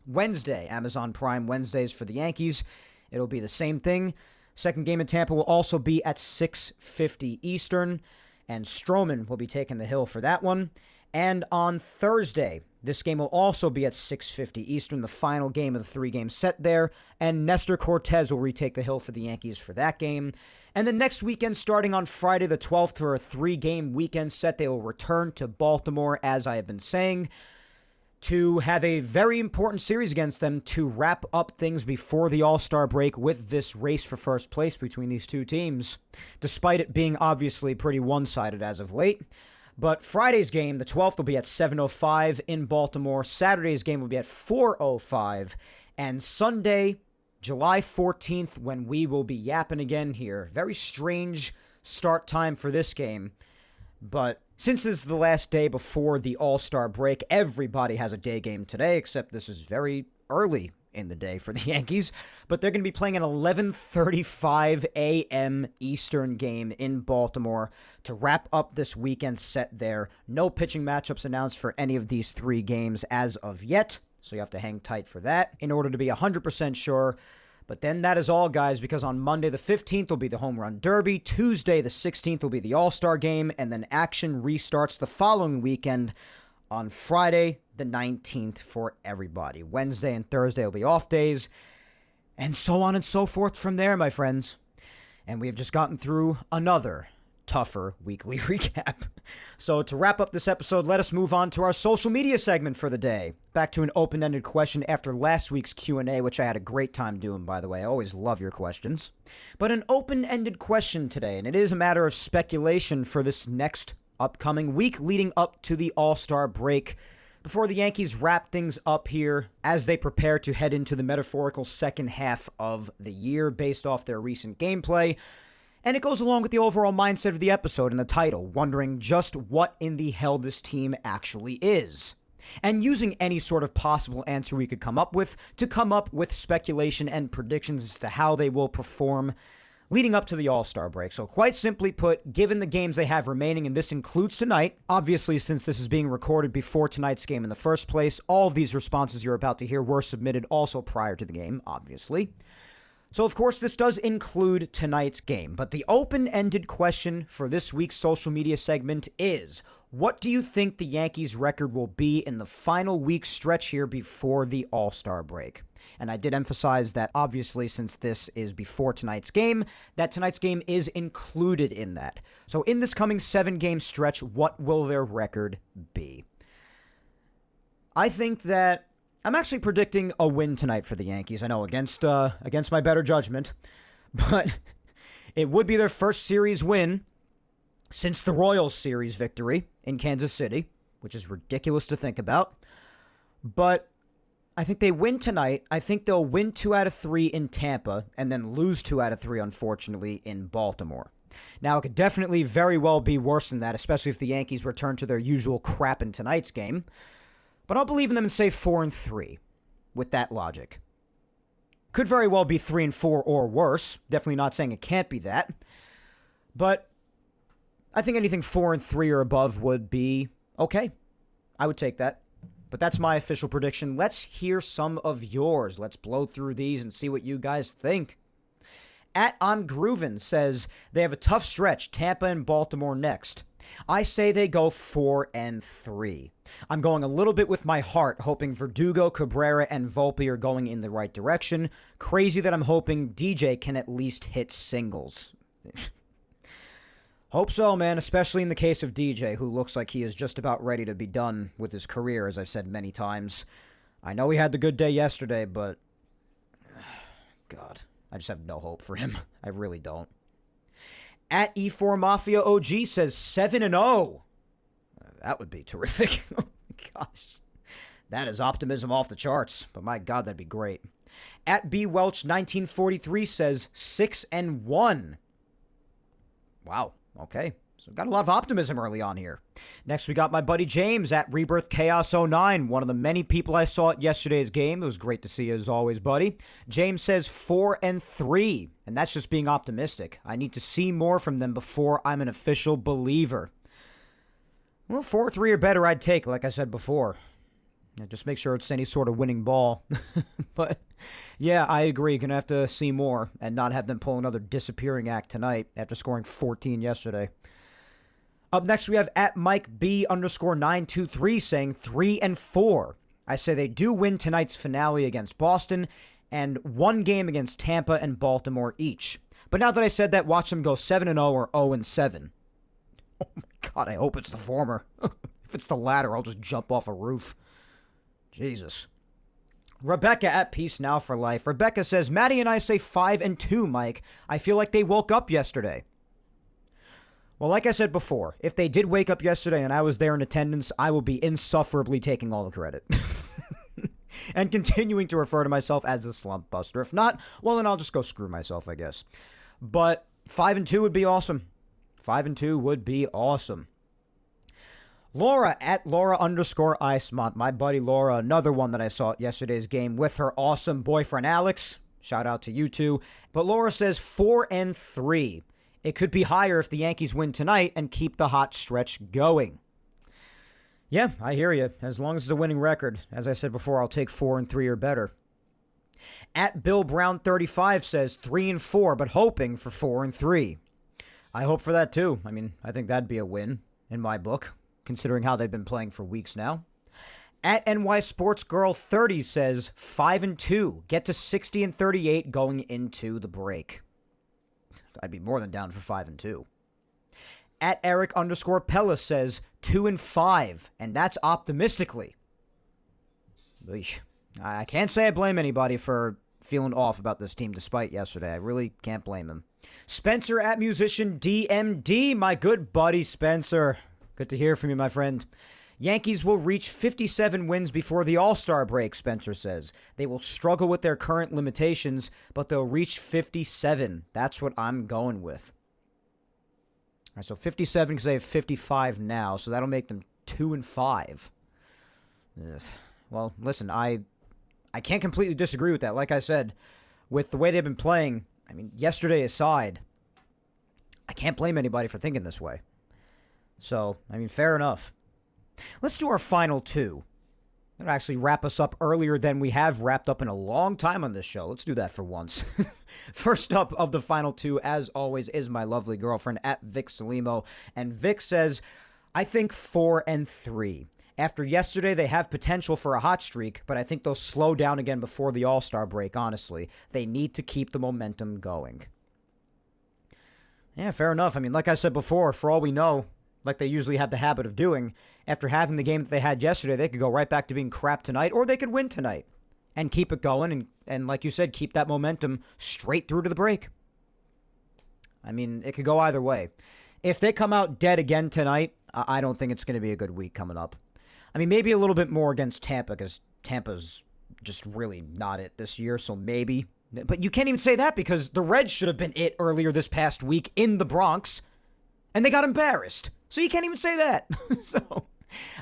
Wednesday, Amazon Prime Wednesdays for the Yankees. It'll be the same thing. Second game in Tampa will also be at 6:50 Eastern, and Stroman will be taking the hill for that one. And on Thursday, this game will also be at 6:50 Eastern, the final game of the 3-game set there, and Nestor Cortez will retake the hill for the Yankees for that game. And then next weekend, starting on Friday the 12th for a 3-game weekend set, they will return to Baltimore, as I have been saying, to have a very important series against them to wrap up things before the All-Star break with this race for first place between these 2 teams, despite it being obviously pretty one-sided as of late. But Friday's game, the 12th, will be at 7:05 in Baltimore. Saturday's game will be at 4:05. And Sunday, July 14th, when we will be yapping again here. Very strange start time for this game. But since this is the last day before the All-Star break, everybody has a day game today, except this is very early in the day for the Yankees. But they're going to be playing an 11:35 a.m. Eastern game in Baltimore to wrap up this weekend set there. No pitching matchups announced for any of these 3 games as of yet, so you have to hang tight for that in order to be 100% sure. But then that is all, guys, because on Monday the 15th will be the Home Run Derby, Tuesday the 16th will be the All-Star game, and then action restarts the following weekend on Friday the 19th for everybody. Wednesday and Thursday will be off days, and so on and so forth from there, my friends. And we have just gotten through another tougher weekly recap. So to wrap up this episode, let us move on to our social media segment for the day. Back to an open-ended question after last week's Q&A, which I had a great time doing, by the way. I always love your questions. But an open-ended question today, and it is a matter of speculation for this next upcoming week leading up to the All-Star break, before the Yankees wrap things up here as they prepare to head into the metaphorical second half of the year based off their recent gameplay. And it goes along with the overall mindset of the episode and the title, wondering just what in the hell this team actually is. And using any sort of possible answer we could come up with to come up with speculation and predictions as to how they will perform leading up to the All-Star break. So quite simply put, given the games they have remaining, and this includes tonight, obviously since this is being recorded before tonight's game in the first place, all of these responses you're about to hear were submitted also prior to the game, obviously. So of course this does include tonight's game, but the open-ended question for this week's social media segment is, what do you think the Yankees' record will be in the final week stretch here before the All-Star break? And I did emphasize that, obviously, since this is before tonight's game, that tonight's game is included in that. So in this coming 7-game stretch, what will their record be? I think that I'm actually predicting a win tonight for the Yankees. I know, against my better judgment, but it would be their first series win since the Royals series victory in Kansas City, which is ridiculous to think about. But I think they win tonight. I think they'll win 2 out of 3 in Tampa and then lose 2 out of 3, unfortunately, in Baltimore. Now, it could definitely very well be worse than that, especially if the Yankees return to their usual crap in tonight's game. But I'll believe in them and say 4-3. with that logic. Could very well be 3-4 or worse. Definitely not saying it can't be that. But I think anything 4-3 or above would be okay. I would take that. But that's my official prediction. Let's hear some of yours. Let's blow through these and see what you guys think. At I'm Groovin says they have a tough stretch, Tampa and Baltimore next. I say they go 4-3. I'm going a little bit with my heart, hoping Verdugo, Cabrera, and Volpe are going in the right direction. Crazy that I'm hoping DJ can at least hit singles. Hope so, man, especially in the case of DJ, who looks like he is just about ready to be done with his career, as I've said many times. I know he had the good day yesterday, but God, I just have no hope for him. I really don't. At E4 Mafia OG says 7-0. That would be terrific. Oh my gosh. That is optimism off the charts, but my God, that'd be great. At B Welch 1943 says 6-1. Wow. Okay. So got a lot of optimism early on here. Next, we got my buddy James at Rebirth Chaos 09, one of the many people I saw at yesterday's game. It was great to see you as always, buddy. James says 4-3, and that's just being optimistic. I need to see more from them before I'm an official believer. Well, 4-3 or better I'd take, like I said before. Just make sure it's any sort of winning ball. But, yeah, I agree. Gonna have to see more and not have them pull another disappearing act tonight after scoring 14 yesterday. Up next, we have at Mike B _923 saying 3-4. I say they do win tonight's finale against Boston and one game against Tampa and Baltimore each. But now that I said that, watch them go 7-0 or 0-7. Oh my God, I hope it's the former. If it's the latter, I'll just jump off a roof. Jesus. Rebecca at Peace Now for Life. Rebecca says, Maddie and I say 5-2, Mike. I feel like they woke up yesterday. Well, like I said before, if they did wake up yesterday and I was there in attendance, I will be insufferably taking all the credit. And continuing to refer to myself as a slump buster. If not, well, then I'll just go screw myself, I guess. But 5-2 would be awesome. 5-2 would be awesome. Laura at Laura _Icemont. My buddy Laura, another one that I saw at yesterday's game with her awesome boyfriend Alex. Shout out to you two. But Laura says 4-3. It could be higher if the Yankees win tonight and keep the hot stretch going. Yeah, I hear you. As long as it's a winning record. As I said before, I'll take 4-3 or better. At Bill Brown 35 says 3-4, but hoping for 4-3. I hope for that too. I mean, I think that'd be a win in my book, considering how they've been playing for weeks now. At NY Sports Girl 30 says 5-2, get to 60-38 going into the break. I'd be more than down for 5-2. At Eric _Pella says 2-5, and that's optimistically. I can't say I blame anybody for feeling off about this team despite yesterday. I really can't blame them. Spencer at Musician DMD, my good buddy Spencer. Good to hear from you, my friend. Yankees will reach 57 wins before the All-Star break, Spencer says. They will struggle with their current limitations, but they'll reach 57. That's what I'm going with. All right, so 57 because they have 55 now, so that'll make them 2-5. Ugh. Well, listen, I can't completely disagree with that. Like I said, with the way they've been playing, I mean, yesterday aside, I can't blame anybody for thinking this way. So, I mean, fair enough. Let's do our final two. That'll actually wrap us up earlier than we have wrapped up in a long time on this show. Let's do that for once. First up of the final two, as always, is my lovely girlfriend at Vic Salimo. And Vic says, I think 4-3. After yesterday, they have potential for a hot streak, but I think they'll slow down again before the All-Star break, honestly. They need to keep the momentum going. Yeah, fair enough. I mean, like I said before, for all we know, like they usually have the habit of doing, after having the game that they had yesterday, they could go right back to being crap tonight, or they could win tonight and keep it going, and like you said, keep that momentum straight through to the break. I mean, it could go either way. If they come out dead again tonight, I don't think it's going to be a good week coming up. I mean, maybe a little bit more against Tampa, because Tampa's just really not it this year, so maybe. But you can't even say that, because the Reds should have been it earlier this past week in the Bronx, and they got embarrassed. So you can't even say that. So,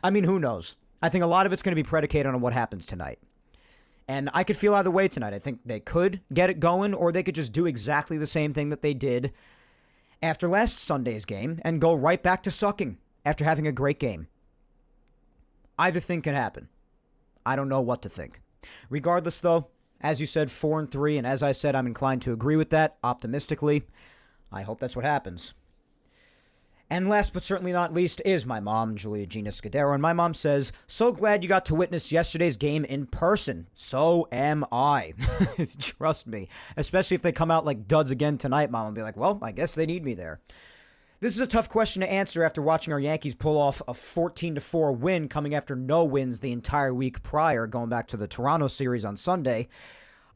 I mean, who knows? I think a lot of it's going to be predicated on what happens tonight. And I could feel either way tonight. I think they could get it going, or they could just do exactly the same thing that they did after last Sunday's game and go right back to sucking after having a great game. Either thing could happen. I don't know what to think. Regardless, though, as you said, 4-3, and as I said, I'm inclined to agree with that optimistically. I hope that's what happens. And last but certainly not least is my mom, Julia Gina Scudero. And my mom says, so glad you got to witness yesterday's game in person. So am I. Trust me. Especially if they come out like duds again tonight, Mom will be like, well, I guess they need me there. This is a tough question to answer after watching our Yankees pull off a 14-4 win coming after no wins the entire week prior, going back to the Toronto series on Sunday.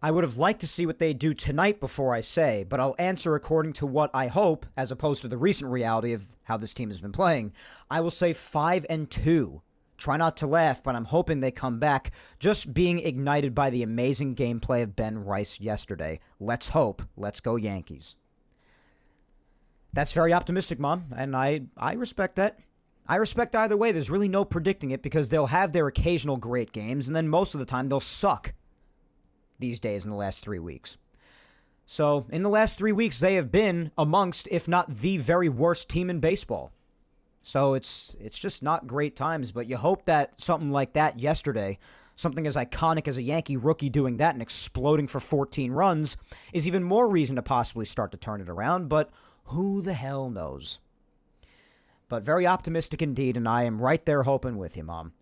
I would have liked to see what they do tonight before I say, but I'll answer according to what I hope, as opposed to the recent reality of how this team has been playing. I will say 5-2. Try not to laugh, but I'm hoping they come back, just being ignited by the amazing gameplay of Ben Rice yesterday. Let's hope. Let's go Yankees. That's very optimistic, Mom, and I respect that. I respect either way. There's really no predicting it because they'll have their occasional great games, and then most of the time they'll suck. These days in the last 3 weeks. So, in the last 3 weeks, they have been amongst, if not the very worst team in baseball. So, it's just not great times, but you hope that something like that yesterday, something as iconic as a Yankee rookie doing that and exploding for 14 runs, is even more reason to possibly start to turn it around, but who the hell knows? But very optimistic indeed, and I am right there hoping with you, Mom.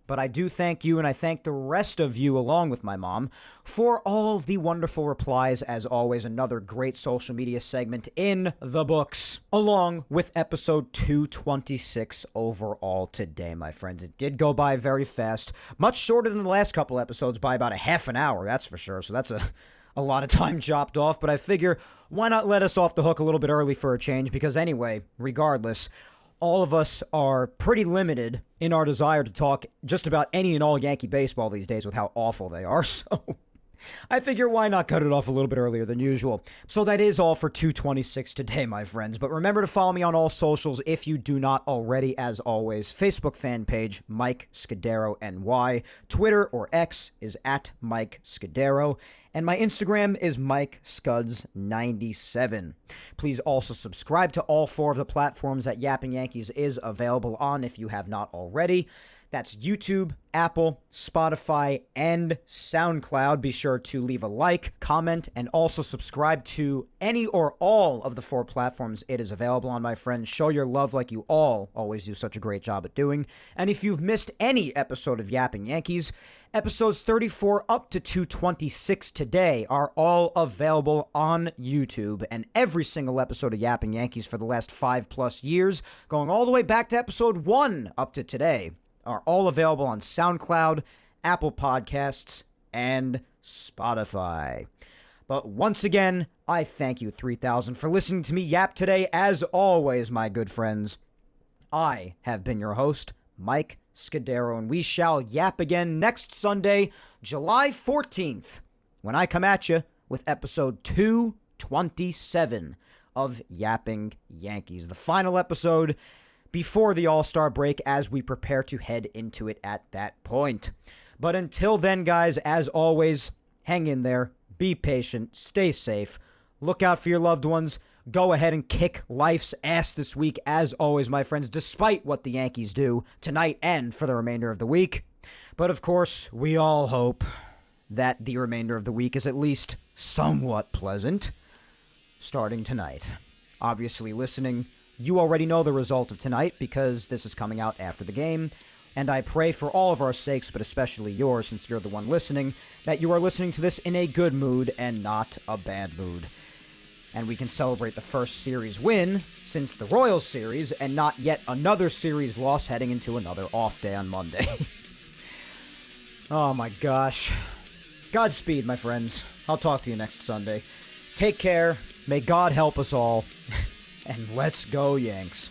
But I do thank you, and I thank the rest of you, along with my mom, for all of the wonderful replies. As always, another great social media segment in the books, along with episode 226 overall today, my friends. It did go by very fast, much shorter than the last couple episodes by about a half an hour, that's for sure. So that's a lot of time chopped off, but I figure why not let us off the hook a little bit early for a change, because anyway, regardless, all of us are pretty limited in our desire to talk just about any and all Yankee baseball these days with how awful they are, so I figure why not cut it off a little bit earlier than usual. So that is all for 226 today, my friends. But remember to follow me on all socials if you do not already, as always. Facebook fan page, Mike Scudero NY. Twitter or X is at Mike Scudero. And my Instagram is MikeScuds97. Please also subscribe to all 4 of the platforms that Yapping Yankees is available on if you have not already. That's YouTube, Apple, Spotify, and SoundCloud. Be sure to leave a like, comment, and also subscribe to any or all of the 4 platforms it is available on, my friends. Show your love like you all always do such a great job at doing. And if you've missed any episode of Yapping Yankees, episodes 34 up to 226 today are all available on YouTube, and every single episode of Yapping Yankees for the last 5+ years, going all the way back to episode 1 up to today, are all available on SoundCloud, Apple Podcasts, and Spotify. But once again, I thank you 3,000 for listening to me yap today. As always, my good friends, I have been your host, Mike Scudero, and we shall yap again next Sunday, July 14th, when I come at you with episode 227 of Yapping Yankees, the final episode before the All-Star break as we prepare to head into it at that point. But until then, guys, as always, hang in there, be patient, stay safe, look out for your loved ones, go ahead and kick life's ass this week, as always, my friends, despite what the Yankees do tonight and for the remainder of the week. But of course, we all hope that the remainder of the week is at least somewhat pleasant, starting tonight. Obviously, listening, you already know the result of tonight because this is coming out after the game, and I pray for all of our sakes, but especially yours, since you're the one listening, that you are listening to this in a good mood and not a bad mood. And we can celebrate the first series win since the Royals series, and not yet another series loss heading into another off day on Monday. Oh my gosh. Godspeed, my friends. I'll talk to you next Sunday. Take care. May God help us all. And let's go, Yanks.